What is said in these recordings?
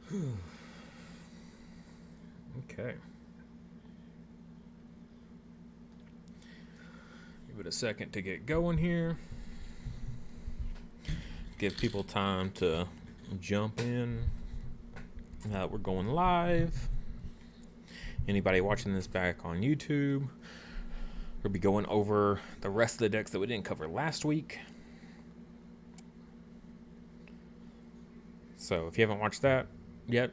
Okay. Give it a second to get going here. Give people time to jump in. We're going live. Anybody watching this back on YouTube, we'll be going over the rest of the decks that we didn't cover last week. So if you haven't watched that yet,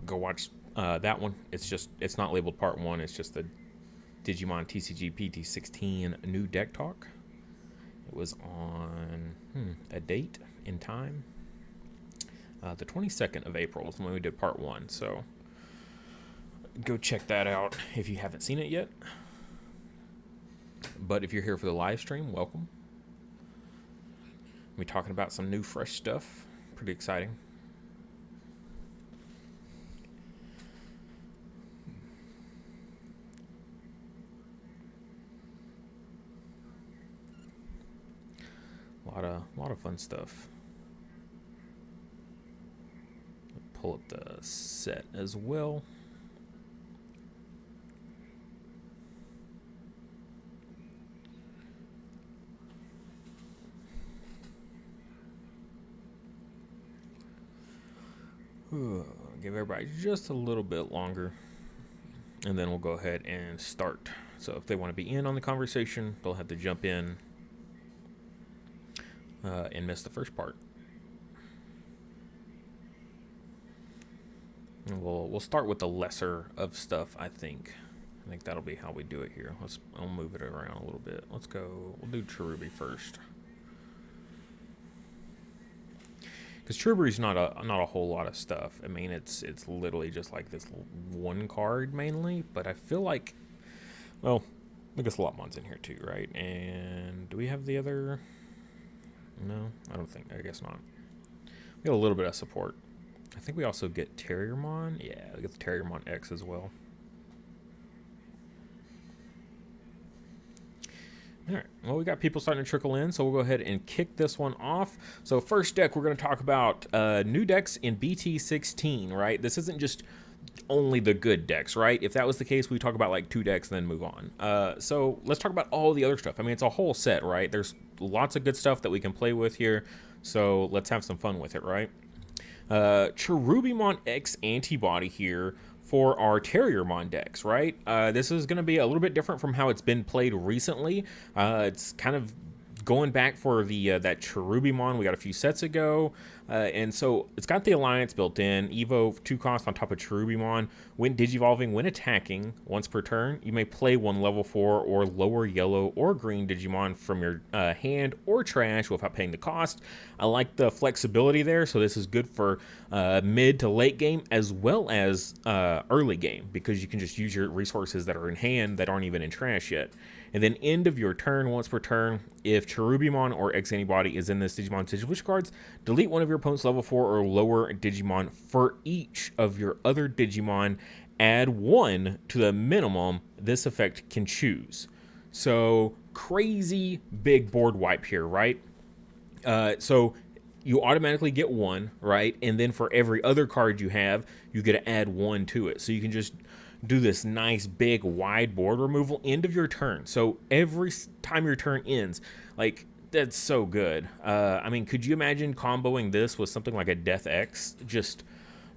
go watch that one. It's not labeled part 1. It's just the Digimon TCG BT16 new deck talk. It was on a date in time. The 22nd of April is when we did part 1. So go check that out if you haven't seen it yet. But if you're here for the live stream, welcome. We're talking about some new fresh stuff. Pretty exciting. A lot of fun stuff. Pull up the set as well. Give everybody just a little bit longer, and then we'll go ahead and start. So if they want to be in on the conversation, they'll have to jump in and miss the first part. And we'll start with the lesser of stuff. I think that'll be how we do it here. I'll move it around a little bit. Let's go. We'll do Cherubi first, because Cherubi's not a whole lot of stuff. I mean, it's literally just like this one card mainly. But I feel like, well, I guess Lopmon's in here too, right? And do we have the other? No, I guess not. We have a little bit of support. I think we also get Terriermon. Yeah, we get the Terriermon X as well. Alright, well, we got people starting to trickle in, so we'll go ahead and kick this one off. So first deck, we're going to talk about new decks in BT16, right? This isn't just only the good decks, right? If that was the case, we talk about like 2 decks and then move on. So let's talk about all the other stuff. I mean, it's a whole set, right? There's lots of good stuff that we can play with here, so let's have some fun with it, right? Cherubimon X antibody here for our Terriermon decks, right? This is going to be a little bit different from how it's been played recently. It's kind of going back for the that Cherubimon we got a few sets ago, and so it's got the Alliance built in. Evo 2 cost on top of Cherubimon. When Digivolving, when attacking, once per turn, you may play 1 level 4 or lower yellow or green Digimon from your hand or trash without paying the cost. I like the flexibility there, so this is good for mid to late game as well as early game, because you can just use your resources that are in hand that aren't even in trash yet. And then end of your turn, once per turn, if Cherubimon or X Antibody is in this Digimon Sigil Wish cards, delete one of your opponent's level 4 or lower Digimon for each of your other Digimon. Add 1 to the minimum this effect can choose. So crazy big board wipe here, right? So you automatically get 1, right? And then for every other card you have, you get to add 1 to it. So you can just do this nice big wide board removal end of your turn. So every time your turn ends, like, that's so good. I mean, could you imagine comboing this with something like a Death X? Just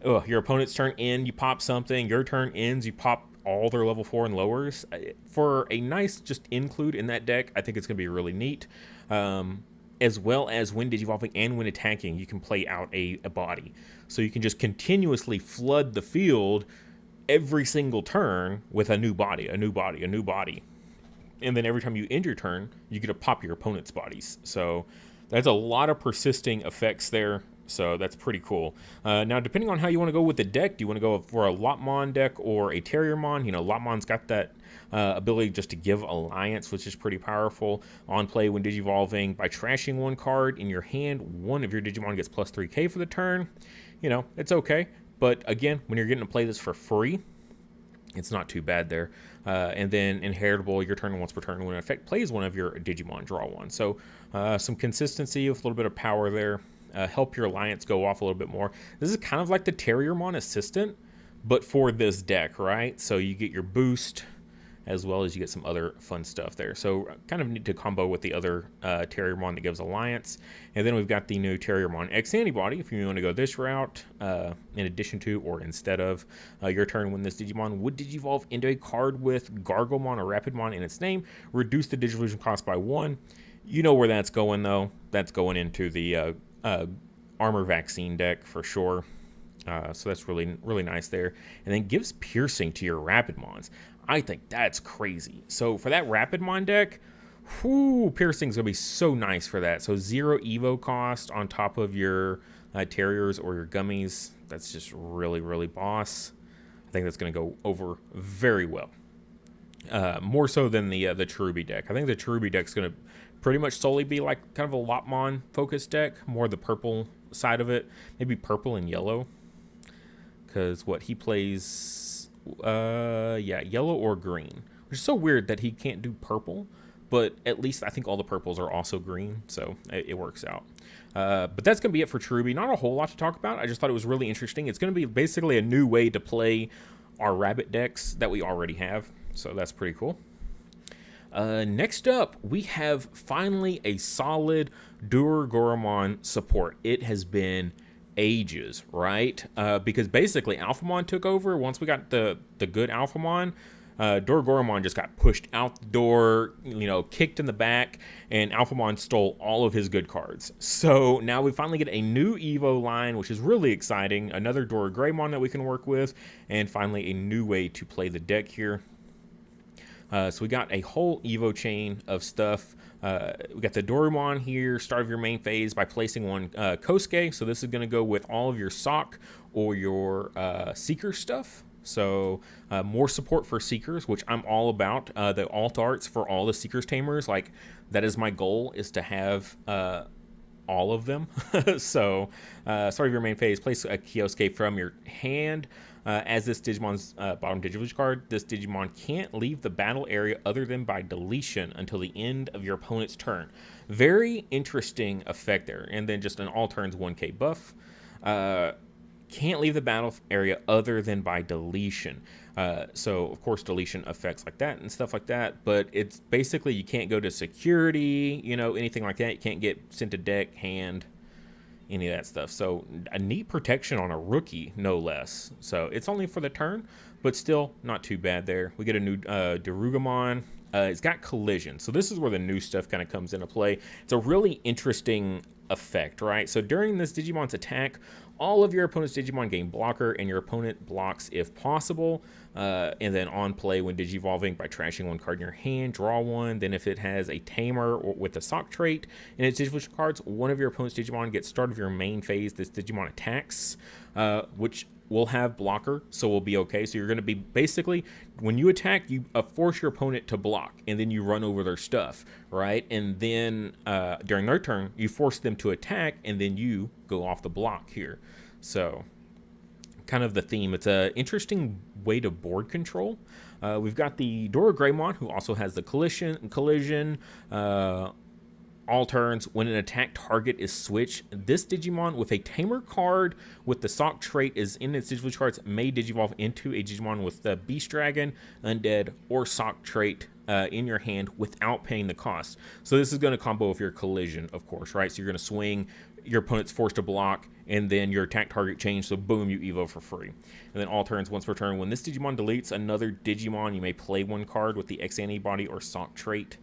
your opponent's turn end, you pop something, your turn ends, you pop all their level 4 and lowers. For a nice just include in that deck, I think it's going to be really neat. As well as when Digivolving and when attacking, you can play out a body. So you can just continuously flood the field every single turn with a new body, a new body, a new body. And then every time you end your turn, you get to pop your opponent's bodies. So that's a lot of persisting effects there. So that's pretty cool. Now, depending on how you want to go with the deck, do you want to go for a Lopmon deck or a Terriermon? You know, Lopmon's got that ability just to give Alliance, which is pretty powerful. On play when Digivolving, by trashing 1 card in your hand, 1 of your Digimon gets plus 3k for the turn. You know, it's okay. But again, when you're getting to play this for free, it's not too bad there. And then Inheritable, your turn once per turn. When an effect plays 1 of your Digimon, draw 1. So some consistency with a little bit of power there. help your alliance go off a little bit more. This is kind of like the Terriermon Assistant, but for this deck, right? So you get your boost, as well as you get some other fun stuff there. So kind of need to combo with the other Terriermon that gives Alliance. And then we've got the new Terriermon X Antibody, if you want to go this route, in addition to or instead of your turn when this Digimon would Digivolve into a card with Gargomon or Rapidmon in its name, reduce the Digivolution cost by 1. You know where that's going, though. That's going into the Armor Vaccine deck for sure. So that's really, really nice there. And then gives Piercing to your Rapidmons. I think that's crazy. So for that Rapidmon deck, whoo, Piercing's going to be so nice for that. So 0 Evo cost on top of your Terriers or your Gummies. That's just really, really boss. I think that's going to go over very well. More so than the Cherubi deck. I think the Cherubi deck's going to pretty much solely be like kind of a Lopmon focused deck. More the purple side of it. Maybe purple and yellow. Because what he plays... yeah, yellow or green, which is so weird that he can't do purple, but at least I think all the purples are also green, so it works out. But that's going to be it for Cherubi. Not a whole lot to talk about. I just thought it was really interesting. It's going to be basically a new way to play our rabbit decks that we already have, so that's pretty cool. Next up, we have finally a solid Duragoromon support. It has been ages, right? Because basically Alphamon took over. Once we got the good Alphamon, Duragoromon just got pushed out the door, you know, kicked in the back, and Alphamon stole all of his good cards. So now we finally get a new Evo line, which is really exciting. Another Duragoromon that we can work with, and finally a new way to play the deck here. So we got a whole Evo chain of stuff. We got the Dorumon here, start of your main phase by placing one Kosuke. So this is going to go with all of your Sock or your Seeker stuff. So more support for Seekers, which I'm all about. The alt arts for all the Seekers Tamers, like that is my goal, is to have all of them. So start of your main phase, place a Kosuke from your hand. As this Digimon's bottom Digivolution card, this Digimon can't leave the battle area other than by deletion until the end of your opponent's turn. Very interesting effect there. And then just an all turns 1k buff. Can't leave the battle area other than by deletion. So, of course, deletion effects like that and stuff like that. But it's basically you can't go to security, you know, anything like that. You can't get sent to deck, hand, any of that stuff. So a neat protection on a rookie, no less. So it's only for the turn, but still not too bad there. We get a new Darugamon. It's got collision. So this is where the new stuff kind of comes into play. It's a really interesting effect, right? So during this Digimon's attack, all of your opponent's Digimon gain blocker, and your opponent blocks if possible. And then on play, when Digivolving, by trashing one card in your hand, draw one. Then if it has a Tamer or with the Sock trait in its Digivolution cards, one of your opponent's Digimon gets start of your main phase. This Digimon attacks, which will have blocker, so we'll be okay. So you're going to be basically, when you attack, you force your opponent to block, and then you run over their stuff, right? And then during their turn, you force them to attack, and then you go off the block here. So kind of the theme. It's an interesting way to board control. We've got the Duragoromon, who also has the collision. All turns, when an attack target is switched, this Digimon with a Tamer card with the Sock trait is in its Digivolution cards may Digivolve into a Digimon with the Beast Dragon, Undead, or Sock trait in your hand without paying the cost. So this is going to combo with your collision, of course, right? So you're going to swing, your opponent's forced to block, and then your attack target change, so boom, you Evo for free. And then all turns, once per turn, when this Digimon deletes another Digimon, you may play one card with the X Antibody or Sock trait.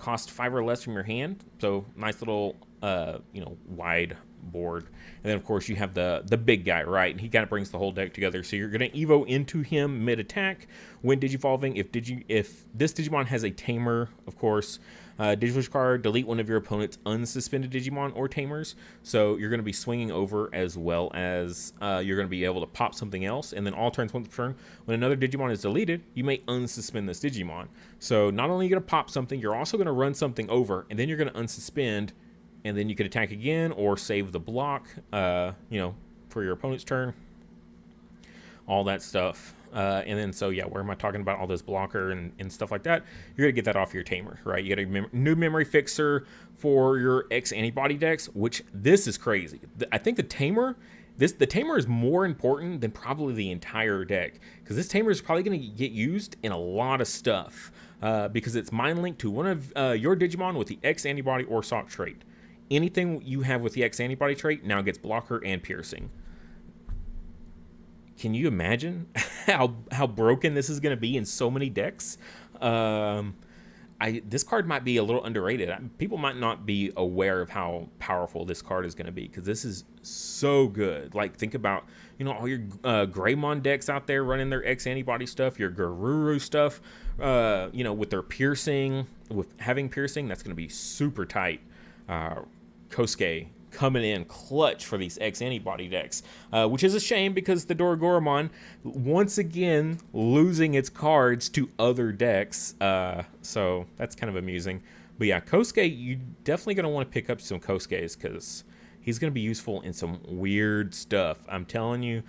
Cost 5 or less from your hand, so nice little wide board. And then of course you have the big guy, right? And he kind of brings the whole deck together. So you're going to Evo into him mid attack when Digivolving. If this Digimon has a Tamer, of course, Digivolution card, delete one of your opponent's unsuspended Digimon or Tamers. So you're going to be swinging over, as well as you're going to be able to pop something else. And then all turns once per turn, when another Digimon is deleted, you may unsuspend this Digimon. So not only are you going to pop something, you're also going to run something over, and then you're going to unsuspend, and then you could attack again or save the block, for your opponent's turn. All that stuff. And then, so yeah, where am I talking about all this blocker and stuff like that? You're going to get that off your tamer, right? You get a new memory fixer for your X antibody decks, which this is crazy. I think the tamer is more important than probably the entire deck, because this tamer is probably going to get used in a lot of stuff, because it's mind linked to one of your Digimon with the X antibody or sock trait. Anything you have with the X antibody trait now gets blocker and piercing. Can you imagine how broken this is going to be in so many decks? This card might be a little underrated. People might not be aware of how powerful this card is going to be, because this is so good. Like, think about, all your Greymon decks out there running their X antibody stuff, your Garuru stuff, with their piercing, with having piercing, that's going to be super tight. Kosuke coming in clutch for these X antibody decks, which is a shame, because the Doragoromon once again losing its cards to other decks, so that's kind of amusing. But yeah, Kosuke, you definitely going to want to pick up some Kosukes, because he's going to be useful in some weird stuff. I'm telling you,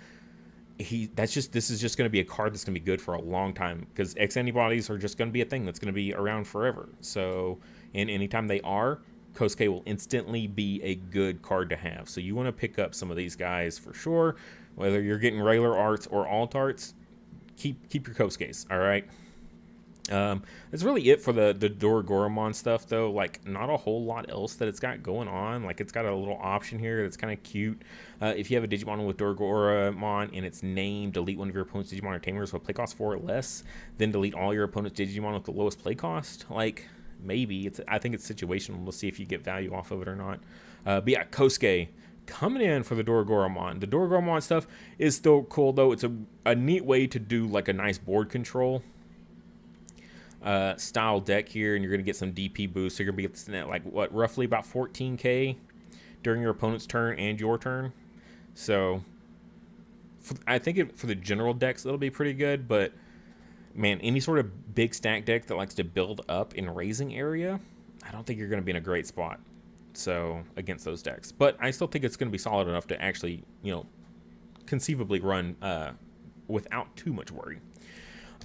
this is just going to be a card that's going to be good for a long time, because X antibodies are just going to be a thing that's going to be around forever. So, and anytime they are, Kosuke will instantly be a good card to have. So you want to pick up some of these guys for sure. Whether you're getting regular arts or alt arts, keep your Kosukes, all right? That's really it for the Doragoromon stuff, though. Like, not a whole lot else that it's got going on. Like, it's got a little option here that's kind of cute. If you have a Digimon with Doragoromon in its name, delete one of your opponent's Digimon or Tamers with play cost 4 or less, then delete all your opponent's Digimon with the lowest play cost. Like, maybe. I think it's situational. We'll see if you get value off of it or not. But yeah, Kosuke coming in for the Doragoromon. The Doragoromon stuff is still cool, though. It's a neat way to do like a nice board control style deck here, and you're going to get some DP boost. So you're going to be getting at like, what, roughly about 14k during your opponent's turn and your turn. So I think for the general decks, it'll be pretty good, but man, any sort of big stack deck that likes to build up in raising area, I don't think you're going to be in a great spot. So against those decks, but I still think it's going to be solid enough to actually, conceivably run without too much worry.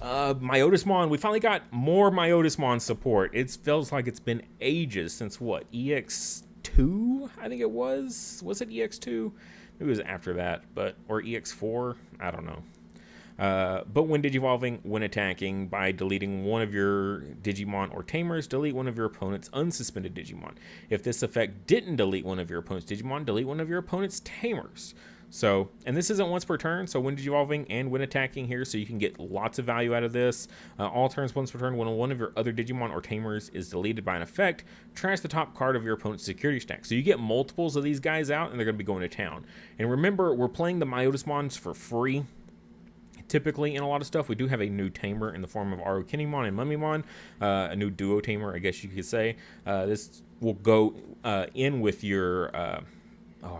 Myotismon, we finally got more Myotismon support. It feels like it's been ages since what, EX2? I think it was. Was it EX2? Maybe it was after that, or EX4. I don't know. But when Digivolving, when attacking, by deleting one of your Digimon or Tamers, delete one of your opponent's unsuspended Digimon. If this effect didn't delete one of your opponent's Digimon, delete one of your opponent's Tamers. So, and this isn't once per turn, so when Digivolving and when attacking here, so you can get lots of value out of this. All turns once per turn, when one of your other Digimon or Tamers is deleted by an effect, trash the top card of your opponent's security stack. So you get multiples of these guys out, and they're going to be going to town. And remember, we're playing the Myotismons for free. Typically, in a lot of stuff, we do have a new tamer in the form of Arukinimon and Mummymon, a new duo tamer, I guess you could say. This will go in with your, I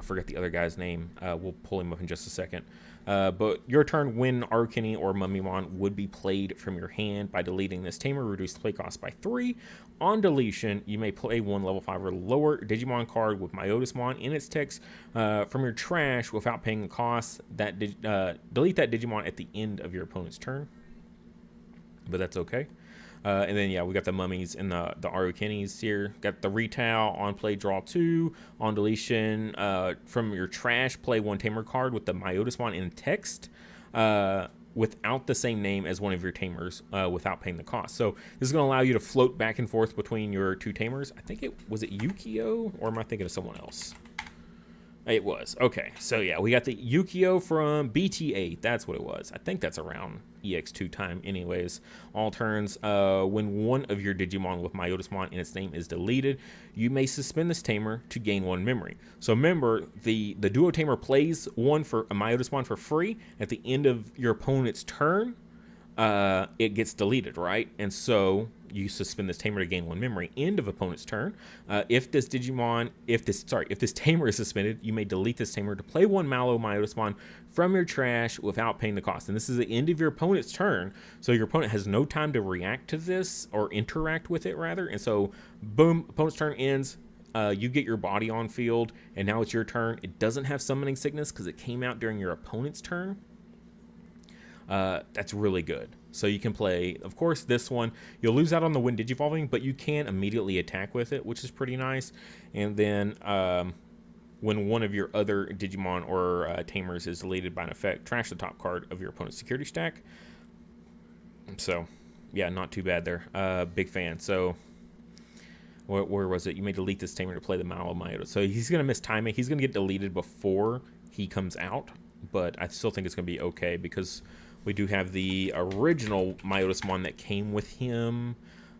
forget the other guy's name. We'll pull him up in just a second. But your turn, when Arukini or Mummymon would be played from your hand by deleting this tamer, reduce the play cost by 3. On deletion, you may play one level 5 or lower Digimon card with Myotismon in its text from your trash without paying the cost. Delete that Digimon at the end of your opponent's turn. But that's okay. And then, yeah, we got the mummies and the Arukinis here. Got the retail on play, draw 2. On deletion, from your trash, play one tamer card with the Myotismon in text without the same name as one of your tamers without paying the cost. So this is going to allow you to float back and forth between your two tamers. I think was it Yukio, or am I thinking of someone else? It was. Okay, so yeah, we got the Yukio from BT8. That's what it was. I think that's around EX2 time anyways. All turns, when one of your Digimon with Myotismon in its name is deleted, you may suspend this tamer to gain 1 memory. So remember, the duo tamer plays one for a Myotismon for free. At the end of your opponent's turn, it gets deleted, right? And so you suspend this tamer to gain 1 memory. End of opponent's turn. If this tamer is suspended, you may delete this tamer to play 1 Mallow Myotismon from your trash without paying the cost. And this is the end of your opponent's turn, so your opponent has no time to react to this, or interact with it rather. And so, boom, opponent's turn ends. You get your body on field, and now it's your turn. It doesn't have summoning sickness because it came out during your opponent's turn. that's really good. So you can play, of course, this one. You'll lose out on the Wind Digivolving, but you can immediately attack with it, which is pretty nice. And then when one of your other Digimon or Tamers is deleted by an effect, trash the top card of your opponent's security stack. So, yeah, not too bad there. Big fan. So, where was it? You may delete this Tamer to play the Myota. So he's going to miss timing. He's going to get deleted before he comes out, but I still think it's going to be okay because we do have the original Myotismon that came with him.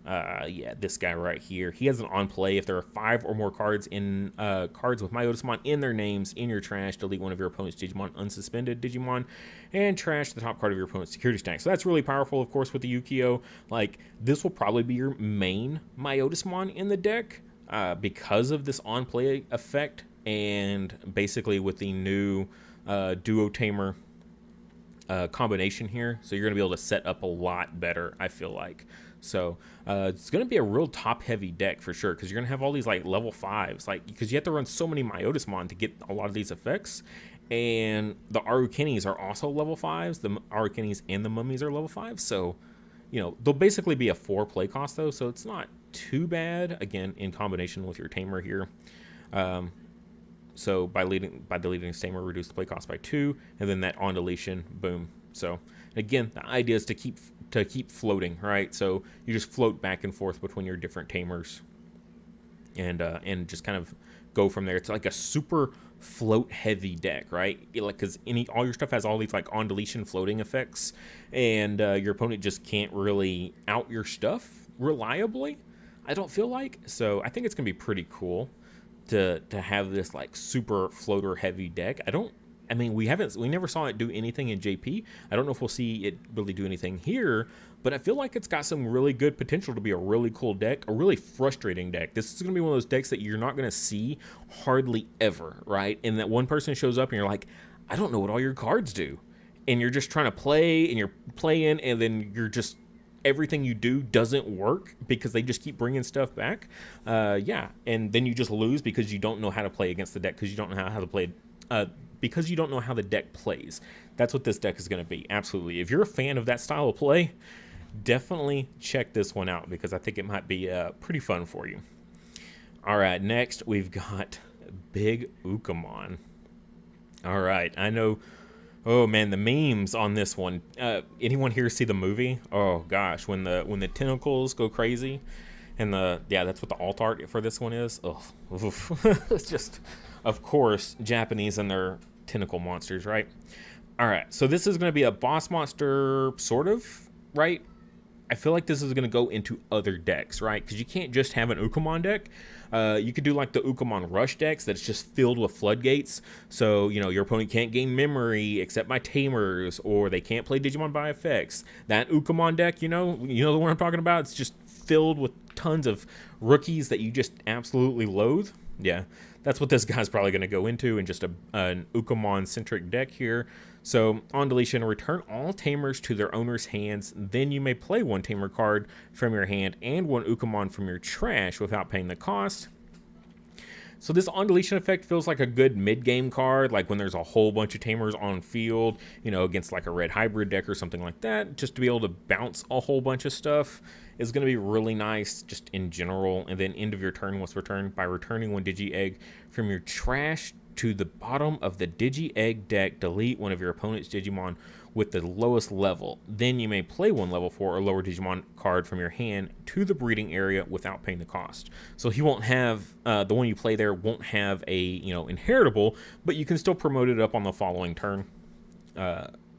Yeah, this guy right here. He has an on play. If there are 5 or more cards in cards with Myotismon in their names in your trash, delete one of your opponent's Digimon unsuspended Digimon, and trash the top card of your opponent's security stack. So that's really powerful, of course, with the Yukio. Like, this will probably be your main Myotismon in the deck because of this on play effect, and basically with the new Duo Tamer combination here, so you're going to be able to set up a lot better, I feel like. So it's going to be a real top-heavy deck for sure, because you're going to have all these like level 5s, like because you have to run so many Myotismon to get a lot of these effects, and the Arukenis are also level 5s. The Arukenis and the Mummies are level 5s, so you know they'll basically be a 4 play cost though, so it's not too bad. Again, in combination with your Tamer here. So by deleting this Tamer, reduce the play cost by 2, and then that on deletion, boom. So again, the idea is to keep floating, right? So you just float back and forth between your different Tamers, and just kind of go from there. It's like a super float heavy deck, right? Like, because all your stuff has all these like on deletion floating effects, and your opponent just can't really out your stuff reliably, I don't feel like. So I think it's gonna be pretty cool to have this like super floater heavy deck. I mean, we never saw it do anything in JP. I don't know if we'll see it really do anything here, but I feel like it's got some really good potential to be a really cool deck, a really frustrating deck. This is going to be one of those decks that you're not going to see hardly ever, right? And that one person shows up and you're like, I don't know what all your cards do. And you're just trying to play, and you're playing, and then you're just, everything you do doesn't work because they just keep bringing stuff back. Yeah, and then you just lose because you don't know how to play against the deck, because you don't know how to play because you don't know how the deck plays. That's what this deck is going to be. Absolutely. If you're a fan of that style of play, definitely check this one out, because I think it might be pretty fun for you. All right, next we've got Big Ukamon. All right, I know. Oh man, the memes on this one. Anyone here see the movie? Oh gosh, when the tentacles go crazy, and that's what the alt art for this one is. Oh, it's just, of course, Japanese and their tentacle monsters, right? All right, so this is going to be a boss monster, sort of, right? I feel like this is going to go into other decks, right? Because you can't just have an Ukamon deck. You could do like the Ukamon Rush decks that's just filled with floodgates. So, you know, your opponent can't gain memory except by Tamers, or they can't play Digimon by effects. That Ukamon deck, you know the one I'm talking about? It's just filled with tons of rookies that you just absolutely loathe. Yeah, that's what this guy's probably going to go into, in just an Ukamon-centric deck here. So, on deletion, return all Tamers to their owner's hands. Then you may play one Tamer card from your hand and one Ukamon from your trash without paying the cost. So this on deletion effect feels like a good mid-game card, like when there's a whole bunch of Tamers on field, you know, against like a red hybrid deck or something like that. Just to be able to bounce a whole bunch of stuff is going to be really nice just in general. And then end of your turn was returned by returning one Digi-Egg from your trash to the bottom of the Digi-Egg deck. Delete one of your opponent's Digimon with the lowest level. Then you may play one level 4 or lower Digimon card from your hand to the breeding area without paying the cost. So he won't have, the one you play there won't have a, you know, inheritable, but you can still promote it up on the following turn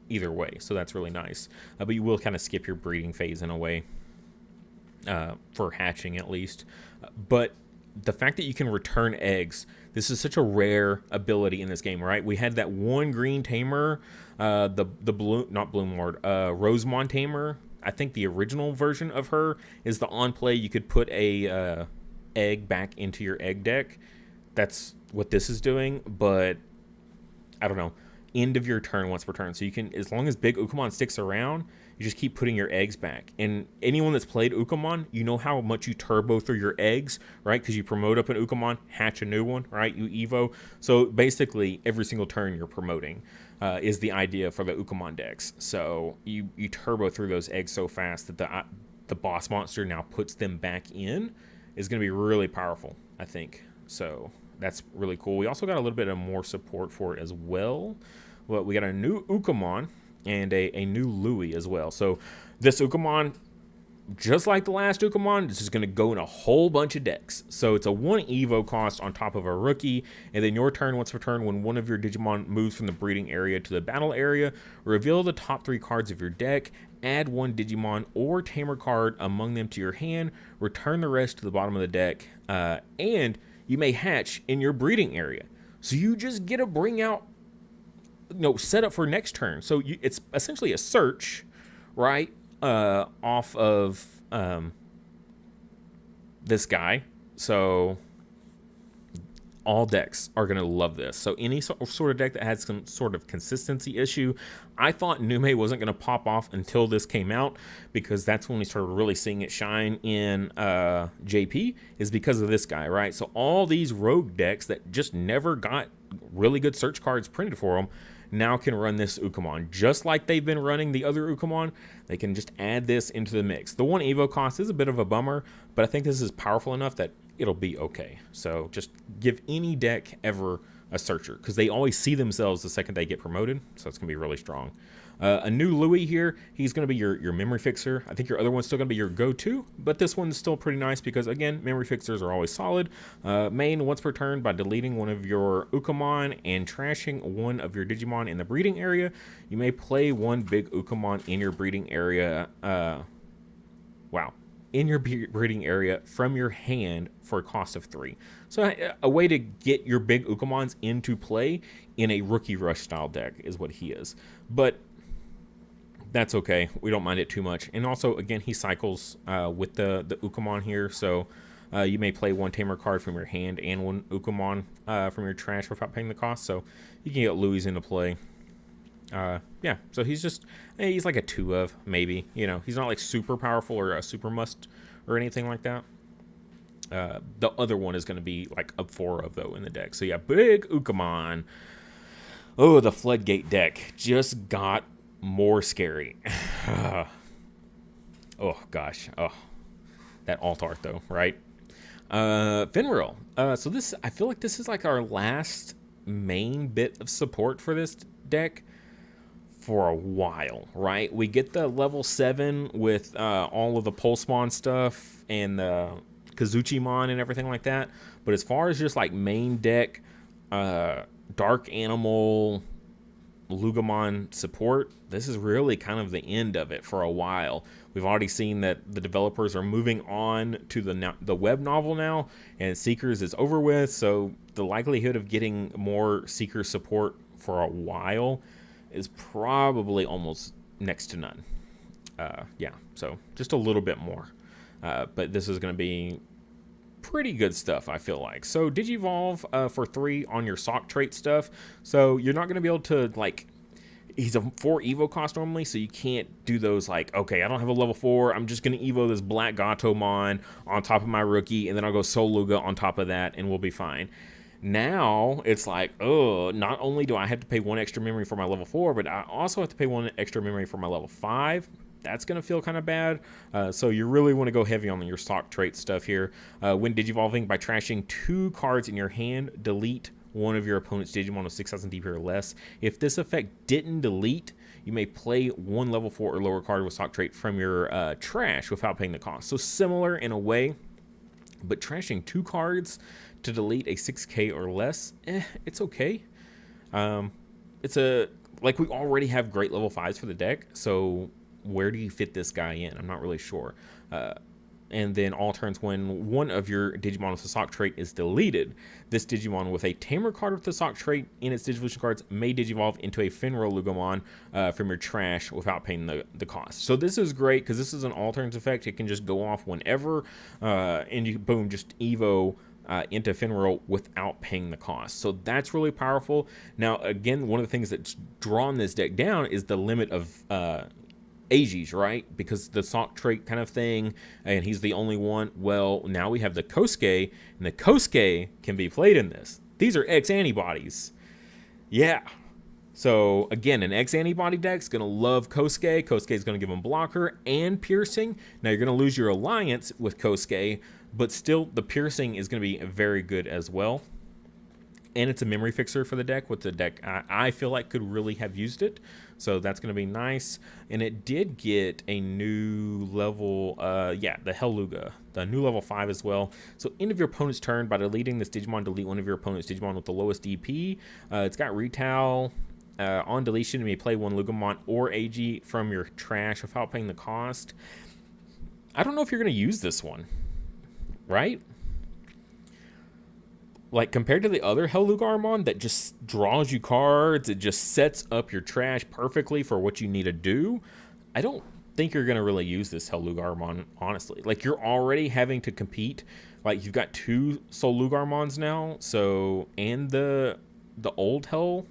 either way. So that's really nice. But you will kind of skip your breeding phase in a way, for hatching at least. But the fact that you can return eggs, this is such a rare ability in this game, right? We had that one green tamer, the Rosemon tamer. I think the original version of her is the on play. You could put a egg back into your egg deck. That's what this is doing, but I don't know. end of your turn once per turn. So you can, as long as big Ukamon sticks around, you just keep putting your eggs back. And anyone that's played Ukamon, you know how much you turbo through your eggs, right? Because you promote up an Ukamon, hatch a new one, right? You Evo. So basically, every single turn you're promoting is the idea for the Ukamon decks. So you turbo through those eggs so fast that the boss monster now puts them back in is going to be really powerful, I think. So that's really cool. We also got a little bit of more support for it as well. Well, we got a new Ukamon and a new Louis as well. So this Ukamon, just like the last Ukamon, this is going to go in a whole bunch of decks. So it's a 1 Evo cost on top of a rookie, and then your turn once per turn when one of your Digimon moves from the breeding area to the battle area, reveal the top 3 cards of your deck, add 1 Digimon or Tamer card among them to your hand, return the rest to the bottom of the deck, and you may hatch in your breeding area. So you just get to bring out, set up for next turn. So it's essentially a search, right, off of this guy. So all decks are going to love this. So any sort of deck that had some sort of consistency issue, I thought Nume wasn't going to pop off until this came out, because that's when we started really seeing it shine in JP, is because of this guy, right? So all these rogue decks that just never got really good search cards printed for them now can run this Ukamon. Just like they've been running the other Ukamon, they can just add this into the mix. The 1 Evo cost is a bit of a bummer, but I think this is powerful enough that it'll be okay. So just give any deck ever a searcher, because they always see themselves the second they get promoted, so it's going to be really strong. A new Louis here, he's going to be your memory fixer. I think your other one's still going to be your go-to, but this one's still pretty nice because, again, memory fixers are always solid. Main once per turn by deleting one of your Ukamon and trashing one of your Digimon in the breeding area. You may play 1 big Ukamon in your breeding area. In your breeding area from your hand for a cost of 3. So a way to get your big Ukamons into play in a Rookie Rush style deck is what he is. But that's okay. We don't mind it too much. And also, again, he cycles with the Ukamon here. So you may play 1 Tamer card from your hand and 1 Ukamon from your trash without paying the cost. So you can get Louis into play. Yeah, so he's like a 2 of, maybe. He's not like super powerful or a super must or anything like that. The other one is going to be like a 4 of, though, in the deck. So yeah, big Ukamon. Oh, the Floodgate deck just got more scary. Oh gosh. Oh, that alt art though, right? Finral. So this, I feel like this is like our last main bit of support for this deck for a while, right? We get the level 7 with all of the Pulsemon stuff and the Kazuchimon and everything like that. But as far as just like main deck, Dark Animal, Lugamon support, this is really kind of the end of it for a while. We've already seen that the developers are moving on to the web novel now, and Seekers is over with, so the likelihood of getting more Seeker support for a while is probably almost next to none. Yeah, so just a little bit more. But this is going to be pretty good stuff, I feel like. So Digivolve for 3 on your sock trait stuff. So you're not going to be able to, like, he's a 4 Evo cost normally, so you can't do those like, okay, I don't have a level 4, I'm just going to Evo this Black Gatomon on top of my rookie, and then I'll go Soul Luga on top of that, and we'll be fine. Now it's like, oh, not only do I have to pay 1 extra memory for my level 4, but I also have to pay 1 extra memory for my level 5. That's going to feel kind of bad. So you really want to go heavy on your stock trait stuff here. When Digivolving, by trashing 2 cards in your hand, delete one of your opponent's Digimon with 6,000 DP or less. If this effect didn't delete, you may play 1 level 4 or lower card with stock trait from your trash without paying the cost. So similar in a way, but trashing 2 cards to delete a 6K or less, it's okay. It's like we already have great level 5s for the deck, so where do you fit this guy in? I'm not really sure. And then all turns, when one of your Digimon with the sock trait is deleted, this Digimon with a Tamer card with the sock trait in its Digivolution cards may Digivolve into a Finro Lugamon from your trash without paying the cost. So this is great because this is an all turns effect. It can just go off whenever, and you boom, just Evo into Finral without paying the cost. So that's really powerful. Now, again, one of the things that's drawn this deck down is the limit of Agis, right? Because the Sock trait kind of thing, and he's the only one. Well, now we have the Kosuke, and the Kosuke can be played in this. These are X antibodies. Yeah. So, again, an X antibody deck's going to love Kosuke. Kosuke's going to give him blocker and piercing. Now, you're going to lose your alliance with Kosuke, but still, the piercing is going to be very good as well. And it's a memory fixer for the deck, with the deck I feel like could really have used it. So that's going to be nice. And it did get a new level, the Helluga, the new level 5 as well. So end of your opponent's turn, by deleting this Digimon, delete one of your opponent's Digimon with the lowest DP. It's got retail. On deletion, you may play one Lugamon or AG from your trash without paying the cost. I don't know if you're going to use this one, right? Like, compared to the other Hellugarmon that just draws you cards, it just sets up your trash perfectly for what you need to do, I don't think you're going to really use this Hellugarmon, honestly. Like, you're already having to compete. Like, you've got 2 Solugarmons now, so, and the old Hell,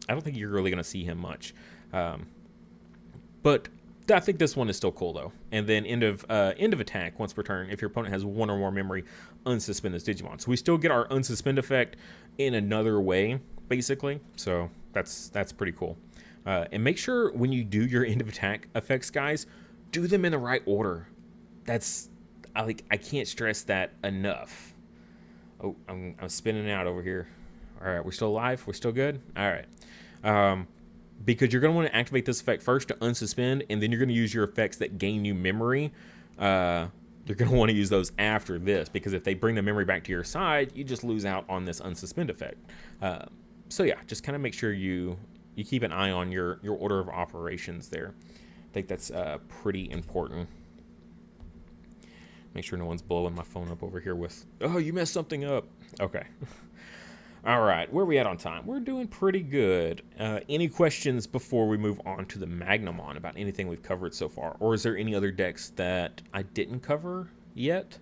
I don't think you're really going to see him much. But I think this one is still cool, though. And then end of attack once per turn. If your opponent has 1 or more memory, unsuspend this Digimon. So we still get our unsuspend effect in another way, basically. So that's pretty cool. And make sure when you do your end of attack effects, guys, do them in the right order. I can't stress that enough. Oh, I'm spinning out over here. All right, we're still alive. We're still good. All right. Because you're going to want to activate this effect first to unsuspend, and then you're going to use your effects that gain you memory. You're going to want to use those after this, because if they bring the memory back to your side, you just lose out on this unsuspend effect. So yeah, just kind of make sure you keep an eye on your order of operations there. I think that's pretty important. Make sure no one's blowing my phone up over here with, oh, you messed something up. Okay. All right, where are we at on time? We're doing pretty good. Any questions before we move on to the Magnamon about anything we've covered so far? Or is there any other decks that I didn't cover yet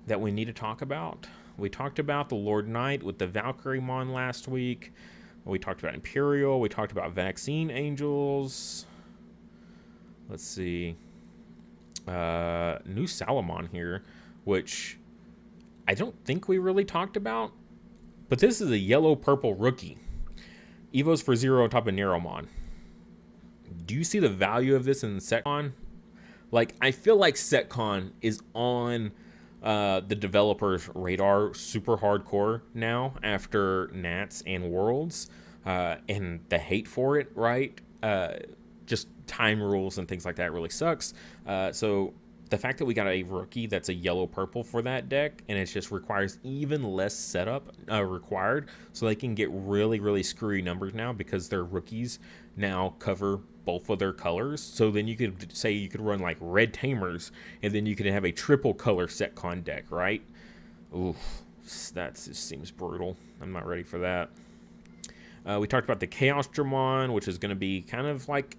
that we need to talk about? We talked about the Lord Knight with the Valkyriemon last week. We talked about Imperial. We talked about Vaccine Angels. Let's see. New Salamon here, which I don't think we really talked about. But this is a yellow-purple rookie. Evos for 0 on top of Neromon. Do you see the value of this in SetCon? Like, I feel like SetCon is on the developer's radar super hardcore now after Nats and Worlds. And the hate for it, right? Just time rules and things like that really sucks. So the fact that we got a rookie that's a yellow-purple for that deck, and it just requires even less setup required, so they can get really, really screwy numbers now because their rookies now cover both of their colors. So then you could say you could run like red Tamers, and then you could have a triple color SetCon deck, right? Oof, that just seems brutal. I'm not ready for that. We talked about the Chaos Dramon, which is going to be kind of like,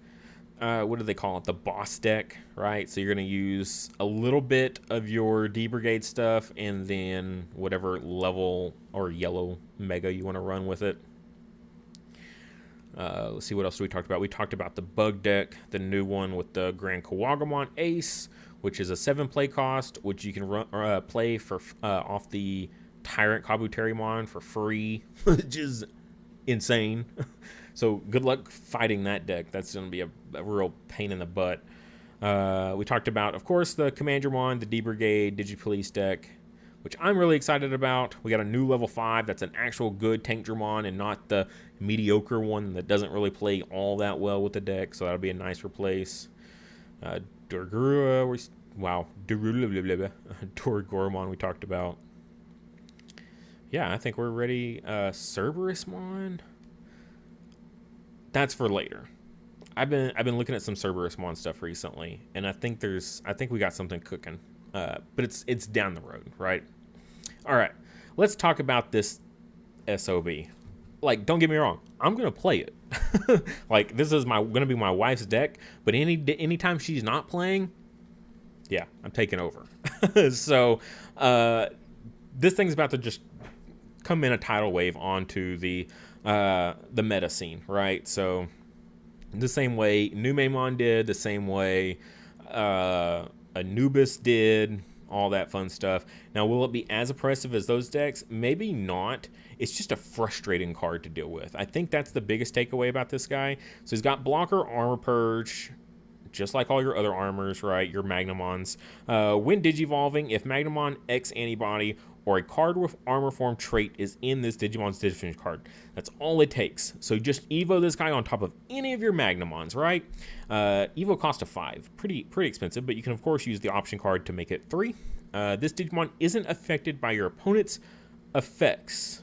what do they call it? The boss deck, right? So you're going to use a little bit of your D-Brigade stuff and then whatever level or yellow mega you want to run with it. Let's see, what else we talked about. We talked about the bug deck, the new one with the Grand Kawagamon Ace, which is a 7 play cost, which you can run, play for off the Tyrant Kabuterimon for free, which is insane. So good luck fighting that deck. That's going to be a real pain in the butt. We talked about, of course, the Commandramon, the D-Brigade, Digipolice deck, which I'm really excited about. We got a new level 5 that's an actual good Tank Dramon and not the mediocre one that doesn't really play all that well with the deck. So that'll be a nice replace. Dorgurua, Dorgoromon we talked about. Yeah, I think we're ready. Cerberusmon. That's for later. I've been looking at some Cerberusmon stuff recently, and I think we got something cooking. But it's down the road, right? All right, let's talk about this SOB. Like, don't get me wrong, I'm gonna play it. Like, this is gonna be my wife's deck, but anytime she's not playing, yeah, I'm taking over. So this thing's about to just come in a tidal wave onto the meta scene, right? So the same way Numemon did, the same way Anubis did, all that fun stuff. Now, will it be as oppressive as those decks? Maybe not. It's just a frustrating card to deal with. I think that's the biggest takeaway about this guy. So he's got blocker, armor purge, just like all your other armors, right? Your Magnamons. When Digivolving, if Magnamon X antibody or a card with armor form trait is in this Digimon's Digifinish card, that's all it takes. So just Evo this guy on top of any of your Magnamons, right? Evo cost a 5. Pretty expensive, but you can of course use the option card to make it 3. This Digimon isn't affected by your opponent's effects.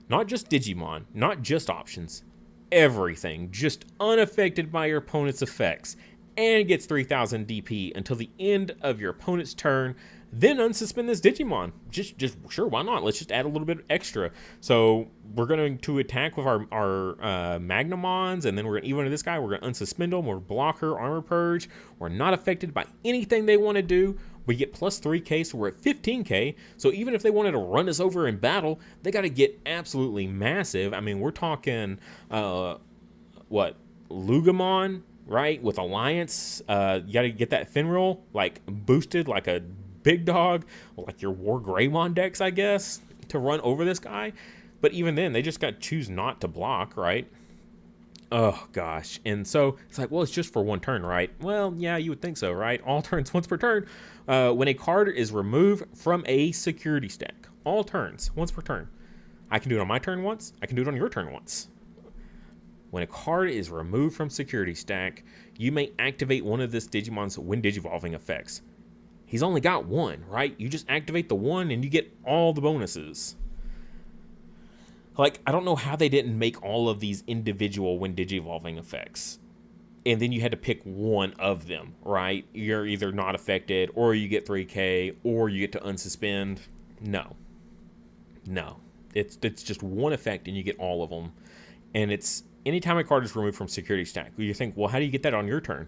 Not just Digimon, not just options. Everything, just unaffected by your opponent's effects, and gets 3000 DP until the end of your opponent's turn. Then unsuspend this Digimon. Just sure, why not? Let's just add a little bit extra. So we're going to attack with our Magnamons, and then we're going to even to this guy. We're going to unsuspend them. We're blocker, armor purge. We're not affected by anything they want to do. We get plus 3k, so we're at 15k. So even if they wanted to run us over in battle, they got to get absolutely massive. I mean, we're talking, what, Lugamon, right? With Alliance, you got to get that Finral, like, boosted like a big dog, like your War Greymon decks, I guess, to run over this guy. But even then, they just got to choose not to block, right? Oh, gosh. And so it's like, well, it's just for one turn, right? Well, yeah, you would think so, right? All turns, once per turn. When a card is removed from a security stack, all turns, once per turn. I can do it on my turn once. I can do it on your turn once. When a card is removed from security stack, you may activate one of this Digimon's when Digivolving effects. He's only got one, right? You just activate the one and you get all the bonuses. Like, I don't know how they didn't make all of these individual when Digivolving effects. And then you had to pick one of them, right? You're either not affected, or you get 3k, or you get to unsuspend. No. It's just one effect and you get all of them. And it's anytime a card is removed from security stack, you think, well, how do you get that on your turn?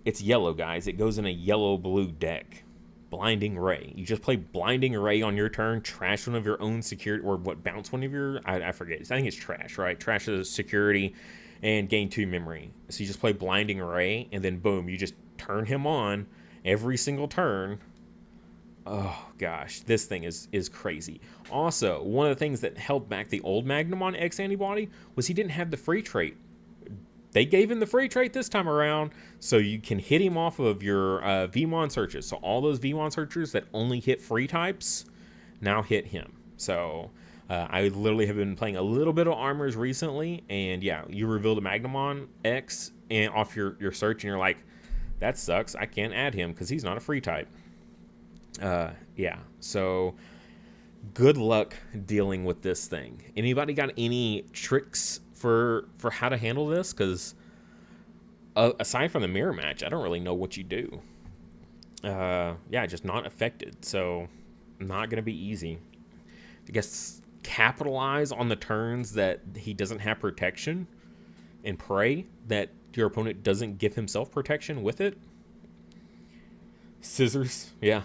It's yellow, guys. It goes in a yellow-blue deck. Blinding Ray. You just play Blinding Ray on your turn, trash one of your own security, or what, bounce one of your, I forget. I think it's trash, right? Trash the security and gain 2 memory. So you just play Blinding Ray, and then boom, you just turn him on every single turn. Oh, gosh. This thing is crazy. Also, one of the things that held back the old Magnamon X antibody was he didn't have the free trait. They gave him the free trait this time around, so you can hit him off of your Vmon searches. So all those Vmon searchers that only hit free types now hit him. So I literally have been playing a little bit of armors recently, and yeah, you reveal the Magnamon X and off your search, and you're like, that sucks. I can't add him because he's not a free type. Yeah, so good luck dealing with this thing. Anybody got any tricks for how to handle this? Because aside from the mirror match, I don't really know what you do. Yeah, just not affected, so not gonna be easy. I guess capitalize on the turns that he doesn't have protection and pray that your opponent doesn't give himself protection with it. Scissors, yeah,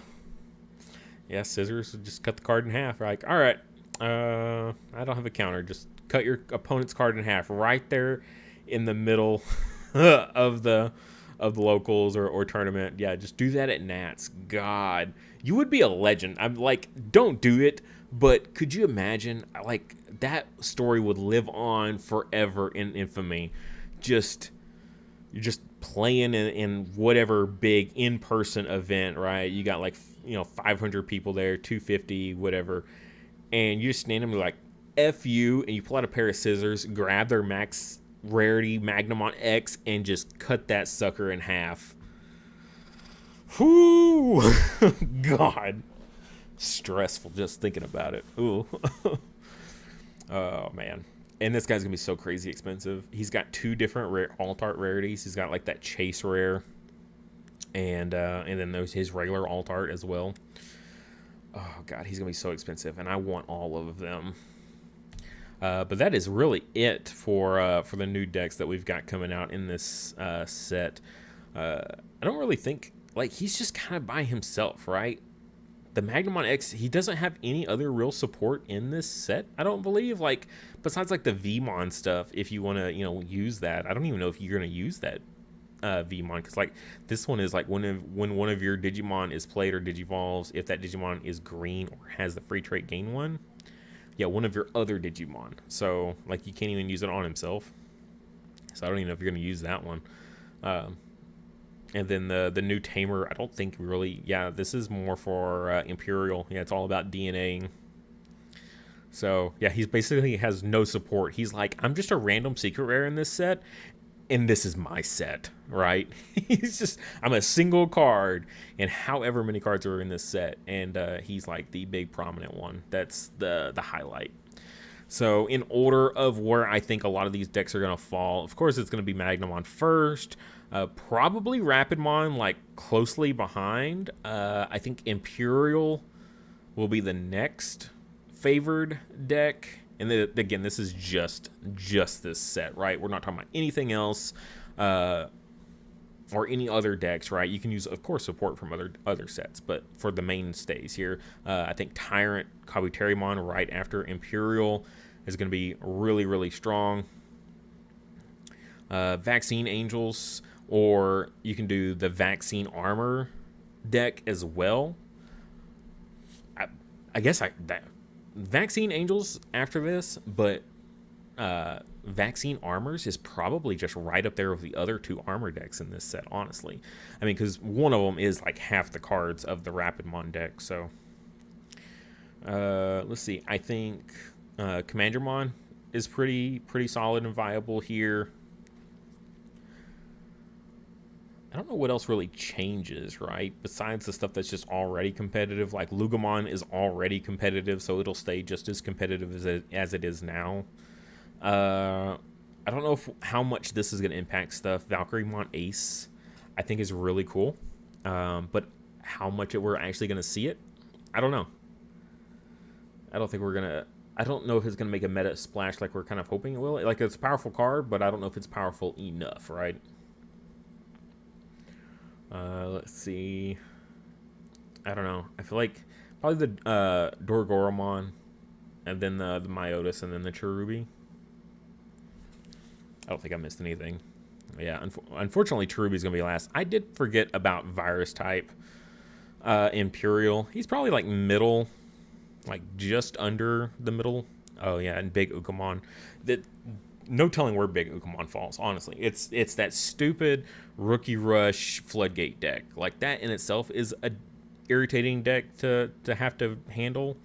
scissors, just cut the card in half. Like, all right, I don't have a counter, just cut your opponent's card in half right there in the middle of the locals or tournament. Yeah, just do that at Nats. God, you would be a legend. I'm like, don't do it, but could you imagine? Like, that story would live on forever in infamy. You're just playing in whatever big in-person event, right? You got like 500 people there, 250, whatever, and you just stand them like, F you, and you pull out a pair of scissors, grab their max rarity Magnamon X, and just cut that sucker in half. Whoo! God. Stressful just thinking about it. Ooh. Oh, man. And this guy's going to be so crazy expensive. He's got 2 different alt art rarities. He's got like that chase rare, and then there's his regular alt art as well. Oh, God, he's going to be so expensive, and I want all of them. But that is really it for the new decks that we've got coming out in this set. I don't really think, like, he's just kind of by himself, right? the Magnamon X, he doesn't have any other real support in this set, I don't believe. Like, besides like the Vmon stuff, if you want to, you know, use that. I don't even know if you're going to use that Vmon, because like this one is like when one of your Digimon is played or Digivolves, if that Digimon is green or has the free trait gain one, yeah, one of your other Digimon. So like you can't even use it on himself. So I don't even know if you're going to use that one. And then the new Tamer, I don't think really, yeah, this is more for Imperial. Yeah, it's all about DNAing. So yeah, he's basically has no support. He's like, I'm just a random secret rare in this set, and this is my set, right? He's just, I'm a single card, and however many cards are in this set, and he's like the big prominent one. That's the highlight. So in order of where I think a lot of these decks are going to fall, of course it's going to be Magnamon first, probably Rapidmon like closely behind. I think Imperial will be the next favored deck. And then, again, this is just this set, right? We're not talking about anything else or any other decks, right? You can use, of course, support from other sets, but for the mainstays here, I think Tyrant, Kabuterimon right after Imperial is going to be really, really strong. Vaccine Angels, or you can do the Vaccine Armor deck as well. I guess Vaccine Angels after this, but Vaccine Armors is probably just right up there with the other two armor decks in this set, honestly. I mean, because one of them is like half the cards of the Rapidmon deck, so... let's see, I think Commandramon is pretty solid and viable here. I don't know what else really changes, right? Besides the stuff that's just already competitive. Like Lugamon is already competitive, so it'll stay just as competitive as it is now. I don't know how much this is going to impact stuff. Valkyremon Ace, I think, is really cool. But how much we're actually going to see it, I don't know. I don't think we're going to... I don't know if it's going to make a meta splash like we're kind of hoping it will. Like, it's a powerful card, but I don't know if it's powerful enough, right? Let's see. I don't know. I feel like probably the Dorgoromon, and then the Myotis, and then the Cherubi. I don't think I missed anything. Yeah, unfortunately, Cherubi's going to be last. I did forget about Virus type Imperial. He's probably like middle, like just under the middle. Oh, yeah, and Big Ukamon. No telling where Big Ukamon falls, honestly. It's that stupid Rookie Rush Floodgate deck. Like, that in itself is a irritating deck to have to handle.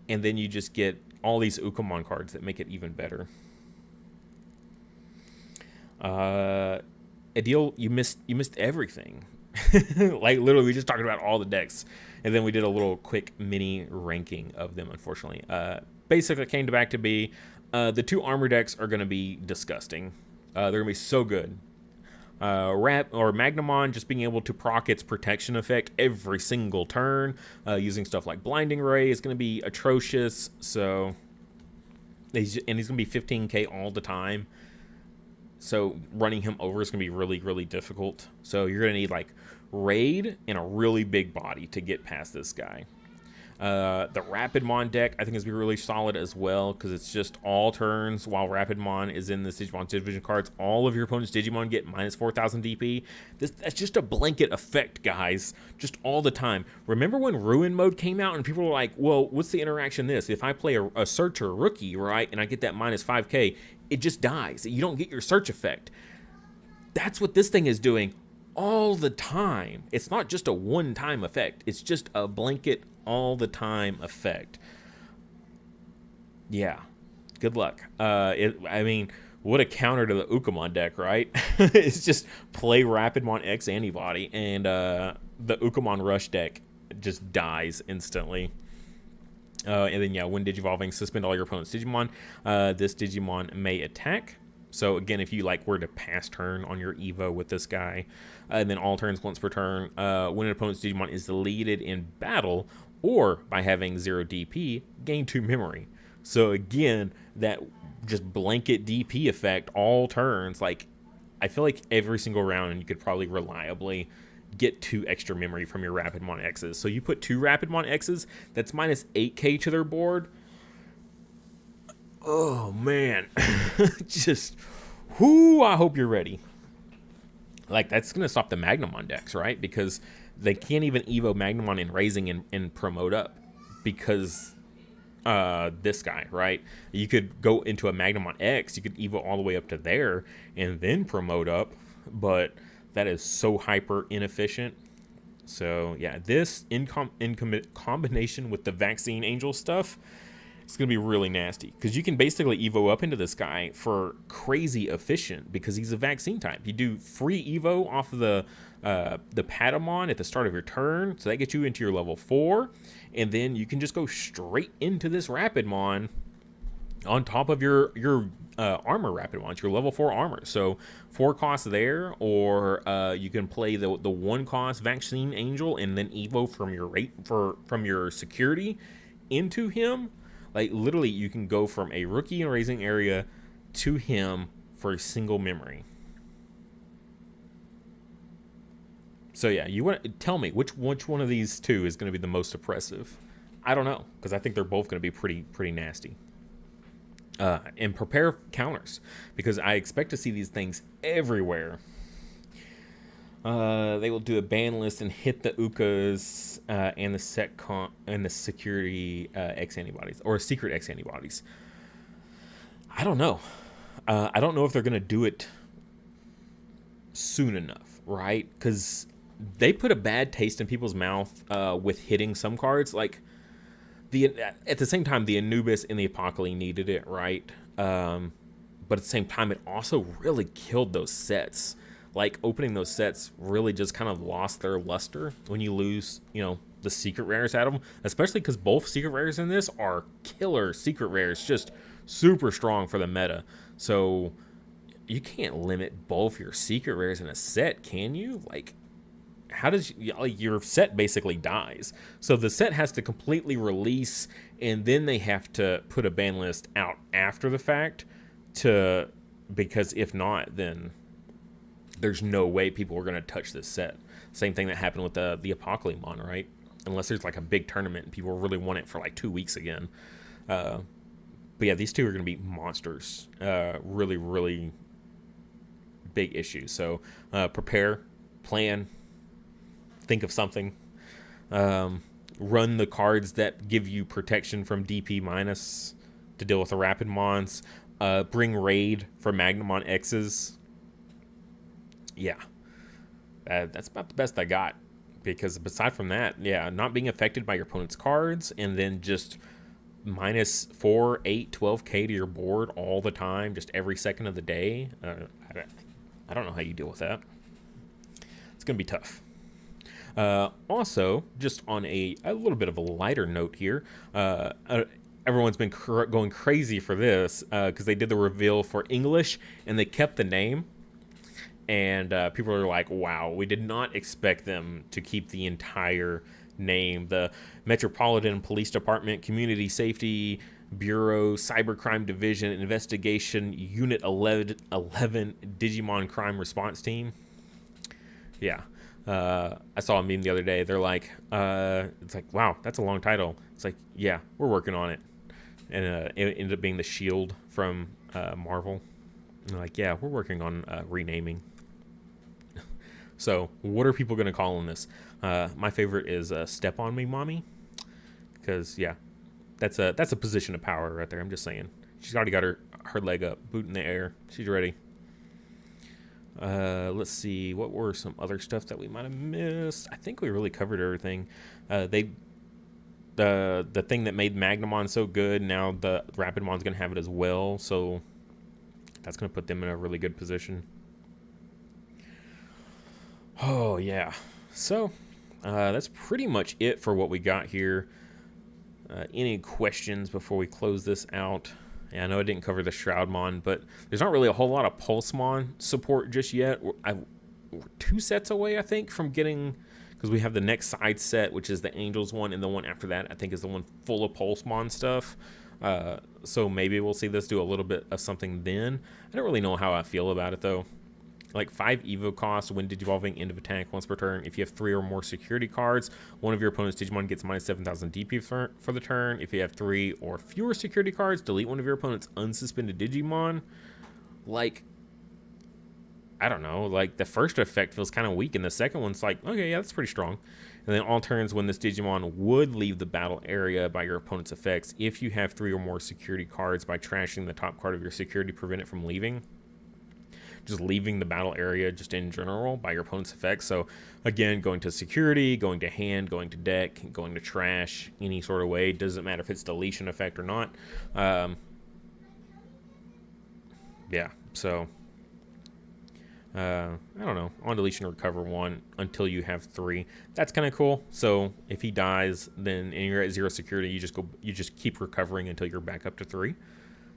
And then you just get all these Ukamon cards that make it even better. Adil, you missed everything. Like, literally, we just talked about all the decks. And then we did a little quick mini ranking of them, unfortunately. Basically, it came back to be... the two armor decks are going to be disgusting. They're going to be so good. Magnamon just being able to proc its protection effect every single turn, using stuff like Blinding Ray is going to be atrocious. So, he's going to be 15k all the time. So running him over is going to be really, really difficult. So you're going to need like Raid and a really big body to get past this guy. The Rapidmon deck, I think, is going to be really solid as well, because it's just all turns while Rapidmon is in the Digimon Division cards. All of your opponent's Digimon get minus 4,000 DP. That's just a blanket effect, guys, just all the time. Remember when Ruin Mode came out and people were like, well, what's the interaction this? If I play a Searcher Rookie, right, and I get that minus 5k, it just dies. You don't get your search effect. That's what this thing is doing all the time. It's not just a one-time effect. It's just a blanket all the time effect. Yeah, good luck. I mean, what a counter to the Ukamon deck, right? It's just play Rapidmon X antibody, and the Ukamon Rush deck just dies instantly. And then, yeah, when Digivolving, suspend all your opponent's Digimon. This Digimon may attack. So, again, if you, like, were to pass turn on your Evo with this guy, and then all turns once per turn, when an opponent's Digimon is deleted in battle, or by having 0 DP, gain 2 memory. So, again, that just blanket DP effect all turns. Like, I feel like every single round you could probably reliably get 2 extra memory from your Rapidmon X's. So you put 2 Rapidmon X's, that's minus 8k to their board. Oh man, just whoo! I hope you're ready. Like, that's gonna stop the Magnamon decks, right? Because they can't even Evo Magnamon in Raising and promote up because this guy, right? You could go into a Magnamon X, you could Evo all the way up to there and then promote up, but that is so hyper inefficient. So yeah, this in combination with the Vaccine Angel stuff, it's going to be really nasty because you can basically Evo up into this guy for crazy efficient because he's a vaccine type. You do free Evo off of the Patamon at the start of your turn, so that gets you into your level 4, and then you can just go straight into this Rapidmon on top of your armor Rapidmons, your level 4 armor. So 4 costs there, or you can play the 1 cost Vaccine Angel and then Evo from your security into him. Like, literally, you can go from a rookie in Raising area to him for a single memory. So yeah, you want to tell me which one of these two is going to be the most oppressive? I don't know, because I think they're both going to be pretty nasty. And prepare counters, because I expect to see these things everywhere. They will do a ban list and hit the Ukas and the and the security X antibodies, or secret X antibodies. I don't know. I don't know if they're gonna do it soon enough, right? Because they put a bad taste in people's mouth with hitting some cards. Like at the same time, the Anubis and the Apocalypse needed it, right? But at the same time, it also really killed those sets. Like, opening those sets really just kind of lost their luster when you lose, the secret rares out of them. Especially because both secret rares in this are killer secret rares, just super strong for the meta. So you can't limit both your secret rares in a set, can you? Like, how does your set basically dies? So the set has to completely release, and then they have to put a ban list out after the fact because if not, then there's no way people are going to touch this set. Same thing that happened with the Apocalypse Mon, right? Unless there's like a big tournament and people really want it for like 2 weeks again. But yeah, these two are going to be monsters. Really, really big issues. So prepare, plan, think of something. Run the cards that give you protection from DP minus to deal with the Rapidmons. Bring Raid for Magnamon X's. Yeah, that's about the best I got, because aside from that, yeah, not being affected by your opponent's cards, and then just minus 4, 8, 12k to your board all the time, just every second of the day. I don't know how you deal with that. It's gonna be tough. Also, just on a little bit of a lighter note here, everyone's been going crazy for this because they did the reveal for English and they kept the name. And people are like, wow, we did not expect them to keep the entire name. The Metropolitan Police Department, Community Safety Bureau, Cybercrime Division, Investigation Unit 11 Digimon Crime Response Team. Yeah. I saw a meme the other day. They're like, it's like, wow, that's a long title. It's like, yeah, we're working on it. And it ended up being the Shield from Marvel. And they're like, yeah, we're working on renaming. So, what are people going to call on this? My favorite is Step On Me, Mommy. Because, yeah, that's a position of power right there. I'm just saying. She's already got her leg up, boot in the air. She's ready. Let's see. What were some other stuff that we might have missed? I think we really covered everything. The thing that made Magnamon so good, now the Rapidmon's going to have it as well. So, that's going to put them in a really good position. Oh, yeah. So, that's pretty much it for what we got here. Any questions before we close this out? Yeah, I know I didn't cover the Shroudmon, but there's not really a whole lot of Pulsemon support just yet. We're 2 sets away, I think, from getting... Because we have the next side set, which is the Angels one, and the one after that, I think, is the one full of Pulsemon stuff. So maybe we'll see this do a little bit of something then. I don't really know how I feel about it, though. like 5 Evo costs when digivolving, end of attack once per turn. If you have 3 or more security cards, one of your opponent's Digimon gets minus 7,000 DP for the turn. If you have 3 or fewer security cards, delete one of your opponent's unsuspended Digimon. Like, I don't know, like the first effect feels kind of weak, and the second one's like, okay, yeah, that's pretty strong. And then all turns when this Digimon would leave the battle area by your opponent's effects, if you have 3 or more security cards, by trashing the top card of your security, prevent it from leaving. Just leaving the battle area just in general by your opponent's effects. So again, going to security, going to hand, going to deck, going to trash, any sort of way. Doesn't matter if it's deletion effect or not. Yeah, so I don't know. On deletion, recover 1 until you have 3. That's kind of cool. So if he dies, then and you're at 0 security, you just keep recovering until you're back up to 3.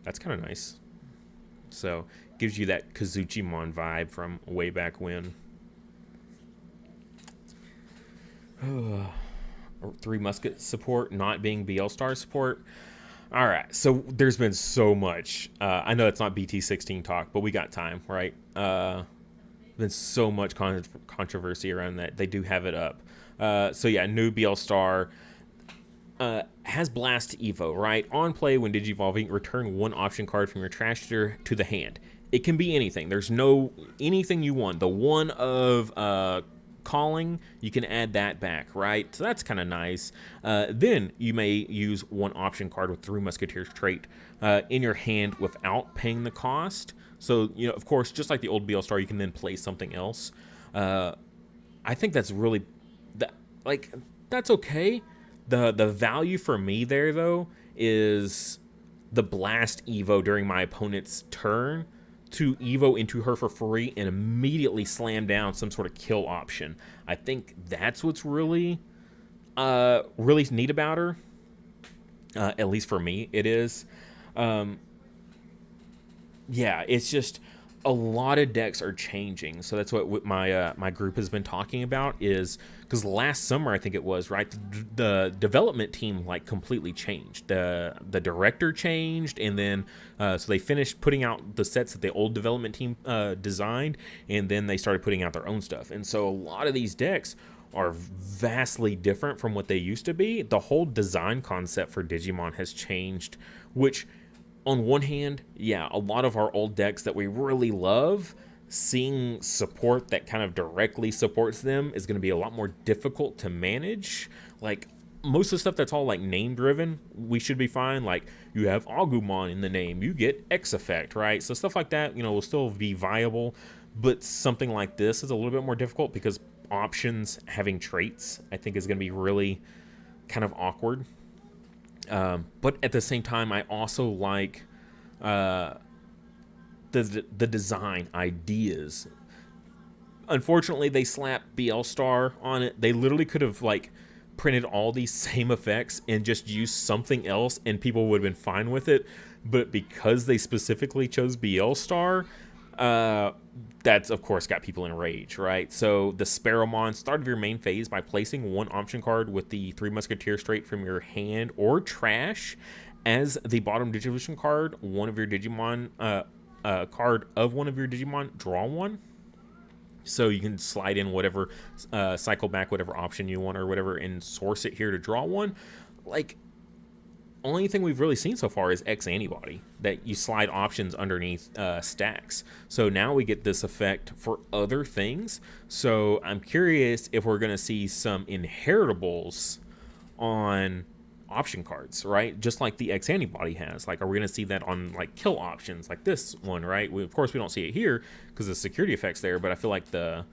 That's kind of nice. So gives you that Kazuchimon vibe from way back when. 3 Musket support not being BL Star support. All right, so there's been so much. I know it's not BT16 talk, but we got time, right? Been so much controversy around that. They do have it up. So yeah, new BL Star has Blast Evo, right? On play, when digivolving, return 1 option card from your trash to the hand. It can be anything. There's no anything you want. The one of calling, you can add that back, right? So that's kind of nice. Then you may use 1 option card with 3 Musketeers trait in your hand without paying the cost. So, you know, of course, just like the old BL Star, you can then play something else. I think that's really, that's okay. The value for me there, though, is the Blast Evo during my opponent's turn to Evo into her for free and immediately slam down some sort of kill option. I think that's what's really neat about her. At least for me, it is. Yeah, it's just a lot of decks are changing. So that's what my group has been talking about, is because last summer, I think it was, right, the development team like completely changed. The director changed, and then so they finished putting out the sets that the old development team designed, and then they started putting out their own stuff. And so a lot of these decks are vastly different from what they used to be. The whole design concept for Digimon has changed, which on one hand, yeah, a lot of our old decks that we really love, seeing support that kind of directly supports them is going to be a lot more difficult to manage. Like, most of the stuff that's all like name driven, we should be fine. Like, you have Agumon in the name, you get X effect, right? So stuff like that, you know, will still be viable. But something like this is a little bit more difficult because options having traits, I think, is going to be really kind of awkward. But at the same time, I also like the design ideas. Unfortunately, they slapped BL Star on it. They literally could have like printed all these same effects and just used something else, and people would have been fine with it. But because they specifically chose BL Star, that's of course got people in rage, right? So the Sparrowmon, start of your main phase by placing 1 option card with the 3 Musketeers trait from your hand or trash as the bottom Digivolution card. One of your Digimon card of one of your Digimon, draw 1. So you can slide in whatever, cycle back whatever option you want or whatever, and source it here to draw 1. Like, only thing we've really seen so far is X Antibody, that you slide options underneath stacks. So now we get this effect for other things. So I'm curious if we're going to see some inheritables on option cards, right? Just like the X Antibody has. Like, are we going to see that on like kill options like this one, right? Of course, we don't see it here because the security effect's there, but I feel like they're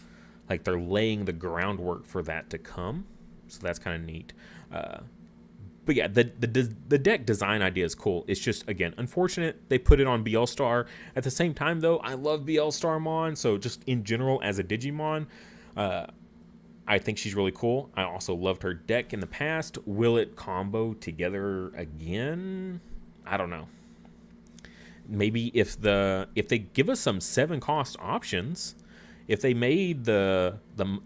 laying the groundwork for that to come. So that's kind of neat. But yeah, the deck design idea is cool. It's just, again, unfortunate they put it on BL Star. At the same time, though, I love BL Starmon. So just in general, as a Digimon, I think she's really cool. I also loved her deck in the past. Will it combo together again? I don't know. Maybe if they give us some 7 cost options, if they made the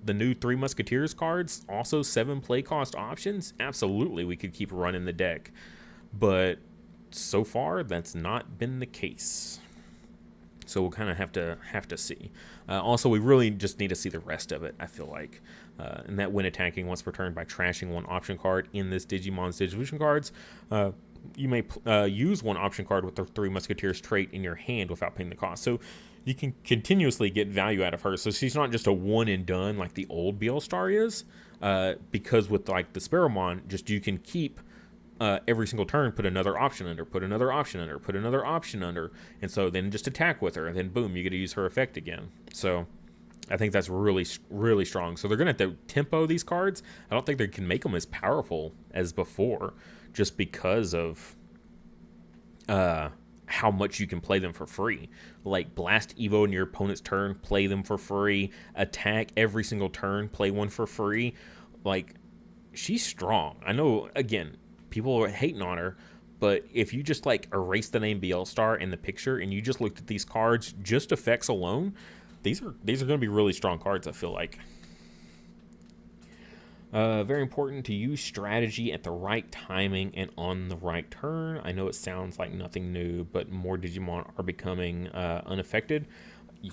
new 3 Musketeers cards also 7 play cost options, absolutely we could keep running the deck. But so far, that's not been the case. So we'll kind of have to see. Also, we really just need to see the rest of it, I feel like. And that when attacking once per turn by trashing one option card in this Digimon's Digivolution cards, you may use one option card with the Three Musketeers trait in your hand without paying the cost. So you can continuously get value out of her. So she's not just a one and done like the old BL Star is, because with like the Sparrowmon, just you can keep every single turn, put another option under, put another option under, put another option under, and so then just attack with her, and then boom, you get to use her effect again. So I think that's really, really strong. So they're going to have to tempo these cards. I don't think they can make them as powerful as before, just because of how much you can play them for free. Like Blast Evo in your opponent's turn, play them for free. Attack every single turn, play one for free. Like, she's strong. I know, again, people are hating on her, but if you just like erase the name BL Star in the picture and you just looked at these cards, just effects alone, these are going to be really strong cards, I feel like. Very important to use strategy at the right timing and on the right turn. I know it sounds like nothing new, but more Digimon are becoming unaffected.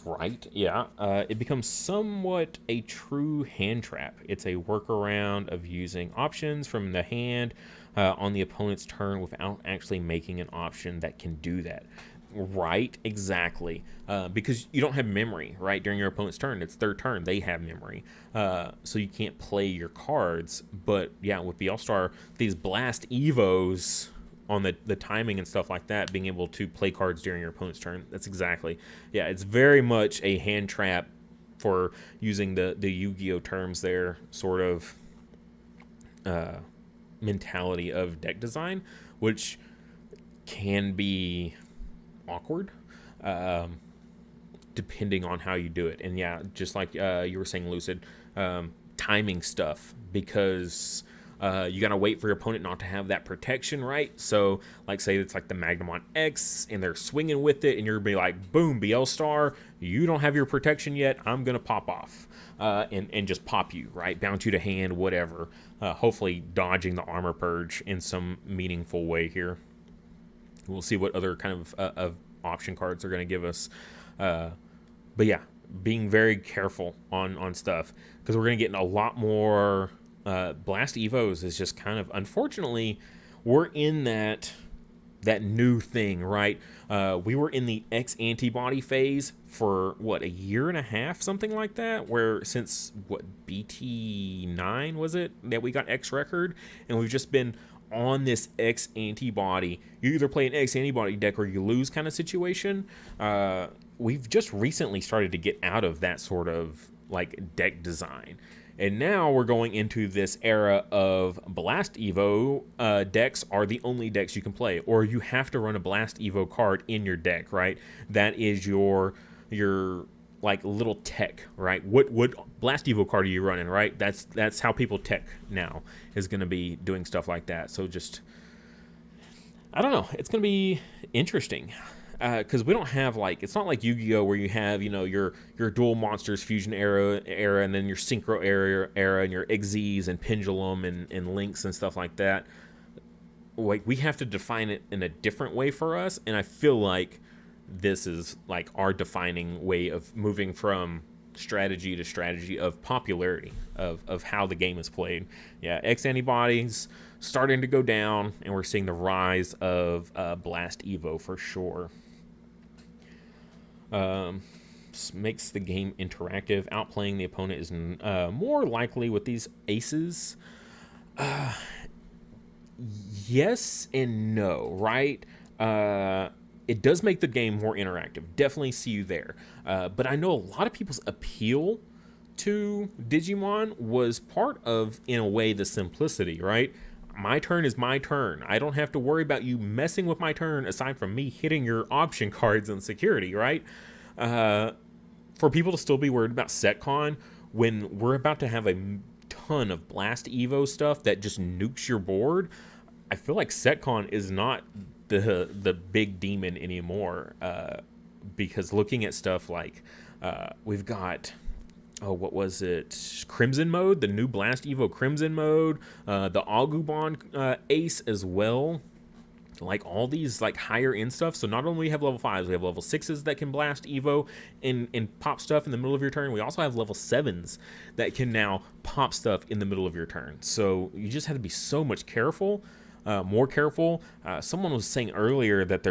Right, yeah. It becomes somewhat a true hand trap. It's a workaround of using options from the hand on the opponent's turn without actually making an option that can do that. Right, exactly. Because you don't have memory, right? During your opponent's turn, it's their turn. They have memory. So you can't play your cards. But yeah, with BL Star, these Blast Evos on the timing and stuff like that, being able to play cards during your opponent's turn, that's exactly. Yeah, it's very much a hand trap for using the Yu-Gi-Oh terms there, sort of mentality of deck design, which can be awkward depending on how you do it. And yeah, just like you were saying, Lucid, timing stuff, because you gotta wait for your opponent not to have that protection, right? So like say it's like the Magnamon X and they're swinging with it and you're gonna be like, boom, BL Star, you don't have your protection yet, I'm gonna pop off and just pop you, right? Bounce you to hand, whatever. Hopefully dodging the armor purge in some meaningful way here. We'll see what other kind of option cards are going to give us. But yeah, being very careful on stuff, because we're going to get a lot more Blast Evos is just kind of, unfortunately, we're in that new thing, right? We were in the X antibody phase for, what, a year and a half, something like that, where since, what, BT9 was it, that we got X record, and we've just been on this X antibody. You either play an X antibody deck or you lose kind of situation. We've just recently started to get out of that sort of like deck design, and now we're going into this era of Blast Evo decks are the only decks you can play, or you have to run a Blast Evo card in your deck, right? That is your like little tech, right? What Blast Evo card are you running, right? That's how people tech now, is going to be doing stuff like that. So just, I don't know, it's going to be interesting, because we don't have, like, it's not like Yu-Gi-Oh where you have, you know, your dual monsters fusion era, and then your synchro era and your Xyz and pendulum and links and stuff like that. Like, we have to define it in a different way for us, and I feel like this is like our defining way of moving from strategy to strategy of popularity of how the game is played. Yeah, X antibodies starting to go down, and we're seeing the rise of Blast Evo for sure. Makes the game interactive. Outplaying the opponent is more likely with these aces. Yes and no, right? It does make the game more interactive. Definitely see you there. But I know a lot of people's appeal to Digimon was part of, in a way, the simplicity, right? My turn is my turn. I don't have to worry about you messing with my turn aside from me hitting your option cards and security, right? For people to still be worried about SetCon when we're about to have a ton of Blast Evo stuff that just nukes your board, I feel like SetCon is not the big demon anymore, because looking at stuff like we've got, what was it, Crimson mode, the new Blast Evo Crimson mode, the Agumon Ace as well. like all these like higher end stuff. So not only we have level 5s, we have level 6s that can blast Evo and pop stuff in the middle of your turn. We also have level 7s that can now pop stuff in the middle of your turn. So you just have to be so much careful, more careful. Someone was saying earlier that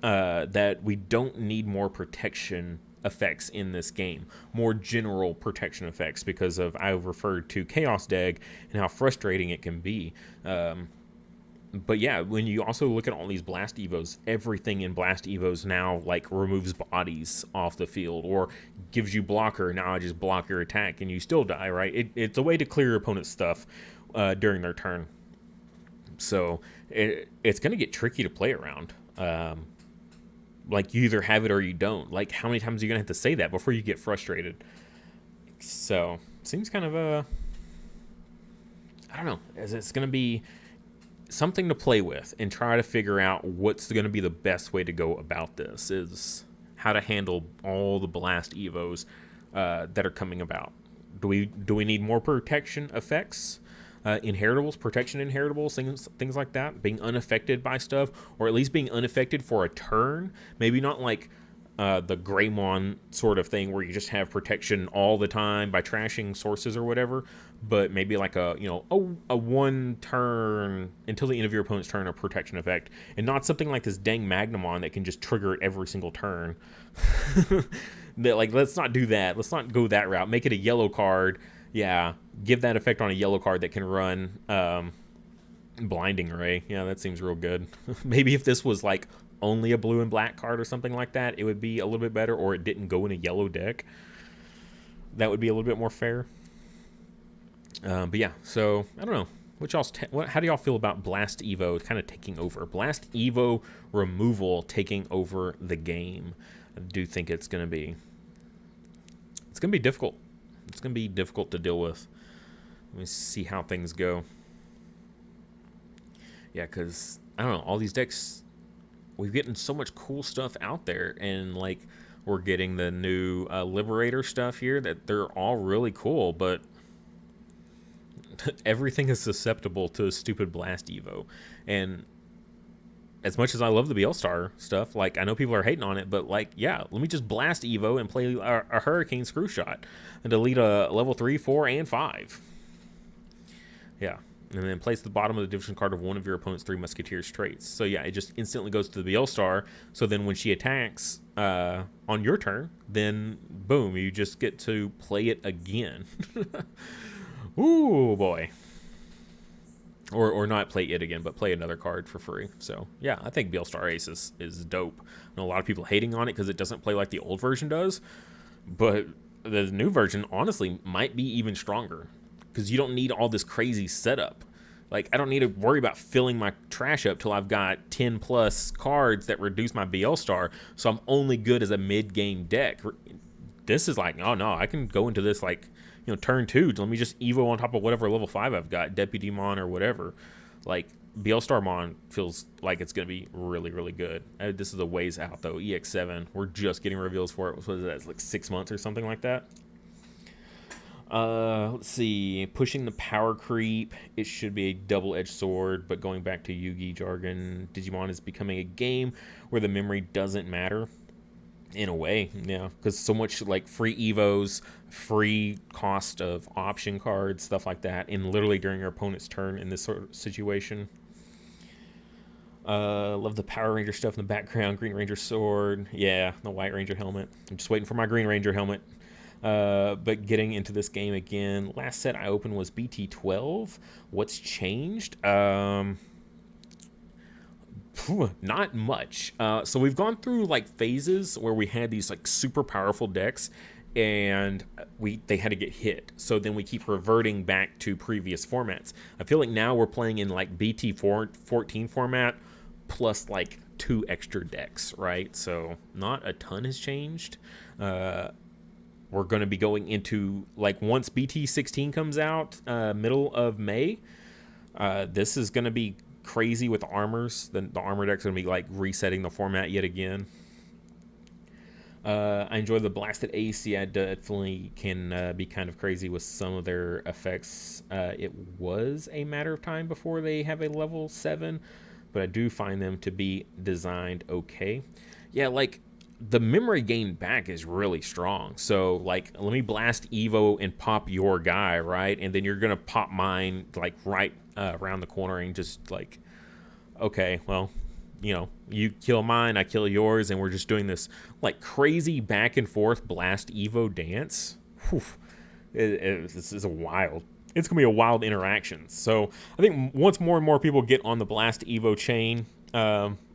that we don't need more protection effects in this game, more general protection effects, because of I referred to Chaos Deck and how frustrating it can be. But yeah, when you also look at all these Blast Evos, everything in Blast Evos now like removes bodies off the field or gives you blocker. Now I just block your attack and you still die, right? It's a way to clear your opponent's stuff during their turn. So it's going to get tricky to play around. Like you either have it or you don't. Like how many times are you going to have to say that before you get frustrated? So seems kind of I don't know. It's going to be something to play with and try to figure out what's going to be the best way to go about this, is how to handle all the Blast Evos that are coming about. Do we need more protection effects? Inheritables, protection inheritables, things like that, being unaffected by stuff, or at least being unaffected for a turn. Maybe not like the Greymon sort of thing where you just have protection all the time by trashing sources or whatever, but maybe like a one turn until the end of your opponent's turn of protection effect, and not something like this dang Magnamon that can just trigger it every single turn. Like, let's not do that. Let's not go that route. Make it a yellow card. Yeah, give that effect on a yellow card that can run Blinding Ray. Yeah, that seems real good. Maybe if this was like only a blue and black card or something like that, it would be a little bit better, or it didn't go in a yellow deck. That would be a little bit more fair. But yeah, so I don't know. How do y'all feel about Blast Evo kind of taking over? Blast Evo removal taking over the game. I do think it's going to be difficult. It's going to be difficult to deal with. Let me see how things go. Yeah, because, I don't know, all these decks, we're getting so much cool stuff out there, and, like, we're getting the new Liberator stuff here that they're all really cool, but everything is susceptible to a stupid Blast Evo. And as much as I love the BL-Star stuff, like, I know people are hating on it, but, like, yeah, let me just Blast Evo and play a Hurricane Screw Shot and delete a level 3, 4, and 5. Yeah. And then place the bottom of the division card of one of your opponent's 3 Musketeers traits. So, yeah, it just instantly goes to the BL-Star. So then when she attacks on your turn, then, boom, you just get to play it again. Ooh, boy. Or not play it again, but play another card for free. So, yeah, I think BL-Star Ace is dope. I know a lot of people hating on it because it doesn't play like the old version does. But the new version, honestly, might be even stronger, because you don't need all this crazy setup. Like, I don't need to worry about filling my trash up till I've got 10 plus cards that reduce my BL-Star, so I'm only good as a mid-game deck. This is like, oh no, I can go into this like, turn 2, let me just Evo on top of whatever level 5 I've got, Deputy Mon or whatever. Like, BL-Star Mon feels like it's going to be really, really good. This is a ways out, though. EX7, we're just getting reveals for it. What is that? It's like 6 months or something like that. Let's see. Pushing the power creep. It should be a double-edged sword, but going back to Yugi jargon, Digimon is becoming a game where the memory doesn't matter. In a way, yeah, because so much like free Evos, free cost of option cards, stuff like that, and literally during your opponent's turn in this sort of situation. Love the Power Ranger stuff in the background. Green Ranger sword. Yeah, the White Ranger helmet. I'm just waiting for my Green Ranger helmet. But getting into this game again. Last set I opened was BT12. What's changed? Not much. So we've gone through like phases where we had these like super powerful decks, and they had to get hit. So then we keep reverting back to previous formats. I feel like now we're playing in like BT14 format plus like 2 extra decks, right? So not a ton has changed. We're going to be going into like once BT16 comes out, middle of May. This is going to be crazy with armors. The armor deck's going to be like resetting the format yet again. I enjoy the Blasted Ace. Yeah, definitely can be kind of crazy with some of their effects. It was a matter of time before they have a level 7 but I do find them to be designed okay. Yeah, like the memory gain back is really strong. So like, let me blast Evo and pop your guy, right? And then you're gonna pop mine like right around the corner, and just like, okay, well, you kill mine, I kill yours, and we're just doing this like crazy back and forth blast Evo dance. Whew. This is a wild. It's gonna be a wild interaction. So I think once more and more people get on the blast Evo chain,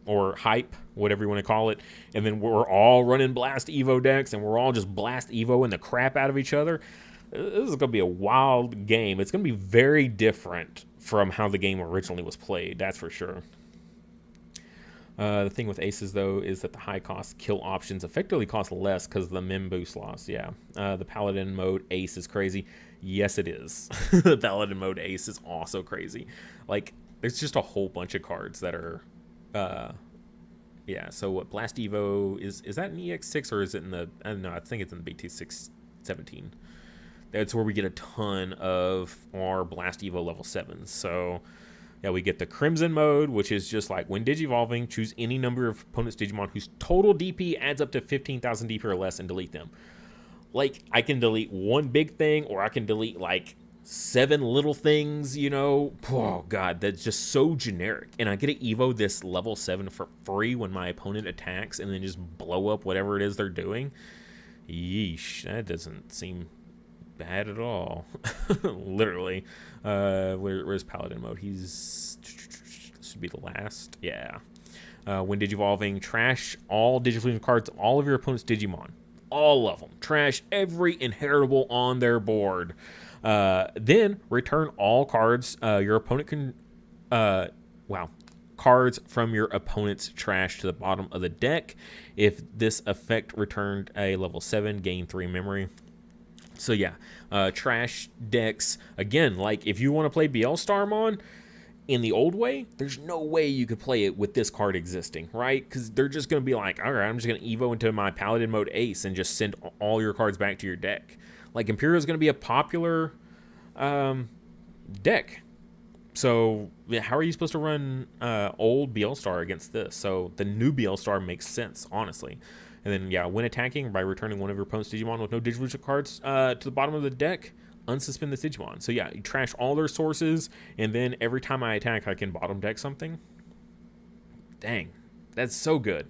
or hype, whatever you want to call it, and then we're all running blast Evo decks, and we're all just blast Evo and the crap out of each other. This is gonna be a wild game. It's gonna be very different from how the game originally was played. That's for sure. The thing with aces, though, is that the high-cost kill options effectively cost less because of the min boost loss. Yeah. The Paladin mode ace is crazy. Yes, it is. The Paladin mode ace is also crazy. Like, there's just a whole bunch of cards that are... yeah, so what, Blast Evo, is that in EX6 or is it in the... I don't know, I think it's in the BT17. That's where we get a ton of our Blast Evo level 7s. So... yeah, we get the Crimson mode, which is just like when Digivolving, choose any number of opponent's Digimon whose total DP adds up to 15,000 DP or less and delete them. Like, I can delete one big thing, or I can delete like 7 little things, Oh, God, that's just so generic. And I get to Evo this level 7 for free when my opponent attacks and then just blow up whatever it is they're doing. Yeesh, that doesn't seem bad at all. Literally. Where's Paladin mode? This should be the last. Yeah. When Digivolving, trash all Digifusion cards, all of your opponent's Digimon. All of them. Trash every inheritable on their board. Then return all cards your opponent can... cards from your opponent's trash to the bottom of the deck. If this effect returned a level 7, gain 3 memory. So yeah, trash decks, again, like if you want to play BL Starmon in the old way, there's no way you could play it with this card existing, right? Because they're just going to be like, all right, I'm just going to Evo into my Paladin mode ace and just send all your cards back to your deck. Like, Imperial is going to be a popular deck. So how are you supposed to run old BL Star against this? So the new BL Star makes sense, honestly. And then, yeah, when attacking, by returning one of your opponent's Digimon with no Digivolution cards to the bottom of the deck, unsuspend this Digimon. So, yeah, you trash all their sources, and then every time I attack, I can bottom deck something. Dang, that's so good.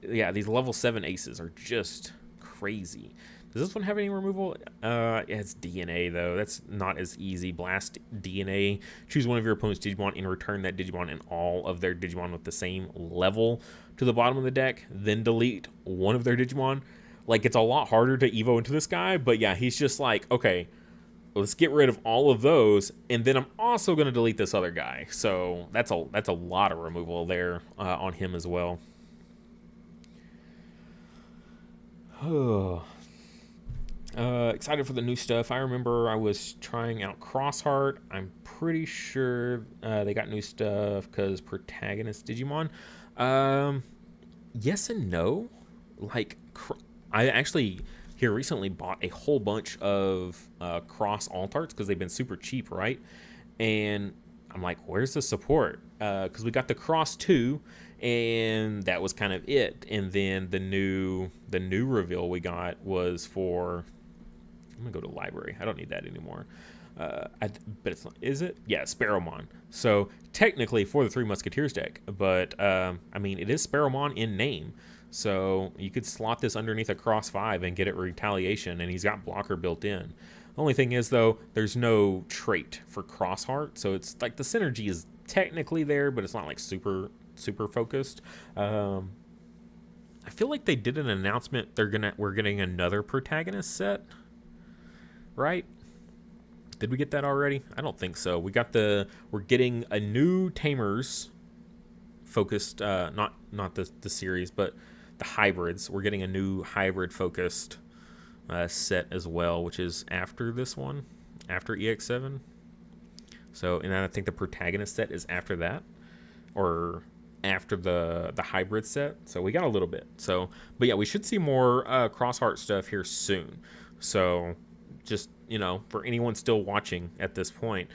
Yeah, these level 7 aces are just crazy. Does this one have any removal? It's DNA, though. That's not as easy. Blast DNA. Choose one of your opponent's Digimon and return that Digimon and all of their Digimon with the same level to the bottom of the deck. Then delete one of their Digimon. Like, it's a lot harder to Evo into this guy, but yeah, he's just like, okay, let's get rid of all of those, and then I'm also going to delete this other guy. So that's a lot of removal there on him as well. Excited for the new stuff. I remember I was trying out Crossheart. I'm pretty sure they got new stuff because protagonist Digimon. Yes and no. Like, I actually here recently bought a whole bunch of Cross Altarts because they've been super cheap, right? And I'm like, where's the support? Because we got the Cross 2, and that was kind of it. And then the new reveal we got was for... I'm gonna go to library. I don't need that anymore. But it's not, is it? Yeah, Sparrowmon. So technically for the Three Musketeers deck, but I mean, it is Sparrowmon in name. So you could slot this underneath a Cross 5 and get it Retaliation, and he's got blocker built in. The only thing is, though, there's no trait for Crossheart, so it's like the synergy is technically there, but it's not like super focused. I feel like they did an announcement we're getting another protagonist set. Right? Did we get that already? I don't think so. We're getting a new Tamers focused, not the series, but the hybrids. We're getting a new hybrid focused set as well, which is after this one, after EX7. So, and I think the protagonist set is after that, or after the hybrid set. So we got a little bit. So, but yeah, we should see more Crossheart stuff here soon. So, just, for anyone still watching at this point,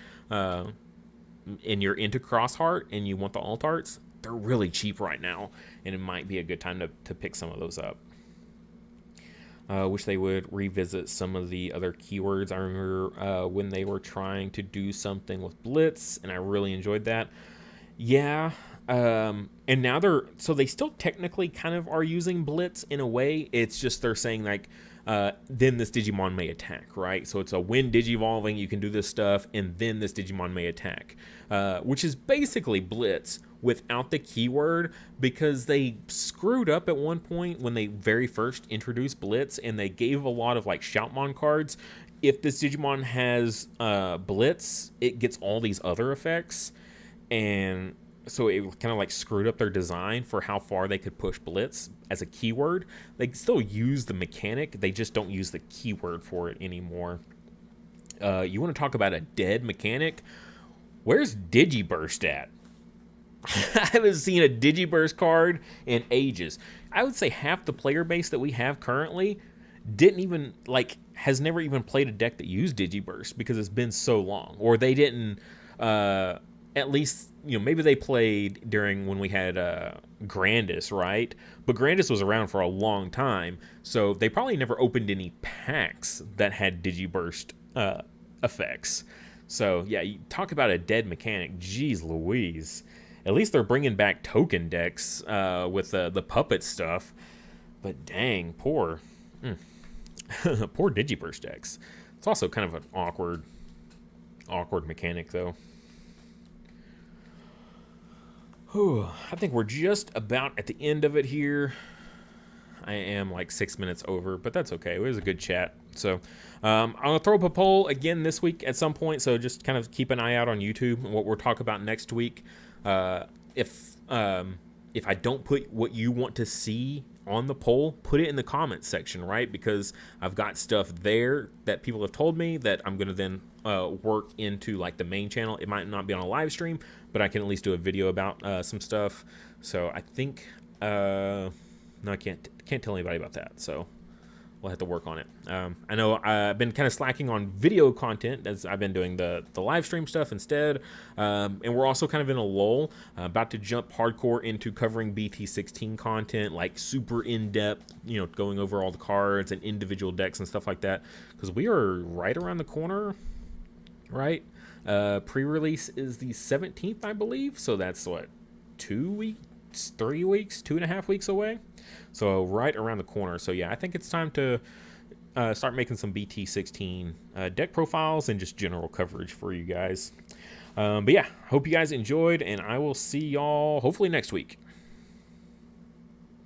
and you're into cross heart and you want the alt arts, they're really cheap right now, and it might be a good time to pick some of those up. Wish they would revisit some of the other keywords. I remember when they were trying to do something with Blitz, and I really enjoyed that. Yeah, and now they still technically kind of are using Blitz in a way. It's just they're saying like, then this Digimon may attack, right? So it's a when Digivolving, you can do this stuff, and then this Digimon may attack, which is basically Blitz without the keyword, because they screwed up at one point when they very first introduced Blitz, and they gave a lot of like Shoutmon cards. If this Digimon has Blitz, it gets all these other effects, and so it kind of like screwed up their design for how far they could push Blitz as a keyword. They still use the mechanic, they just don't use the keyword for it anymore. You want to talk about a dead mechanic? Where's Digiburst at? I haven't seen a Digiburst card in ages. I would say half the player base that we have currently has never even played a deck that used Digiburst because it's been so long. Or they didn't, at least, maybe they played during when we had Grandis, right? But Grandis was around for a long time, so they probably never opened any packs that had Digiburst effects. So, yeah, you talk about a dead mechanic. Jeez Louise. At least they're bringing back token decks with the puppet stuff. But dang, poor Digiburst decks. It's also kind of an awkward mechanic, though. Whew, I think we're just about at the end of it here. I am like 6 minutes over, but that's okay. It was a good chat. So I'm going to throw up a poll again this week at some point, so just kind of keep an eye out on YouTube and what we'll talk about next week. If I don't put what you want to see on the poll, put it in the comments section, right? Because I've got stuff there that people have told me that I'm going to then work into like the main channel. It might not be on a live stream, but I can at least do a video about some stuff. So I think no, I can't tell anybody about that. So we'll have to work on it. I know I've been kind of slacking on video content as I've been doing the live stream stuff instead. And we're also kind of in a lull, about to jump hardcore into covering BT16 content, like super in-depth, going over all the cards and individual decks and stuff like that. Because we are right around the corner, right? Pre-release is the 17th, I believe. So that's what, 2 weeks, 3 weeks, 2.5 weeks away. So right around the corner. So yeah, I think it's time to start making some BT16 deck profiles and just general coverage for you guys. But yeah, hope you guys enjoyed, and I will see y'all hopefully next week.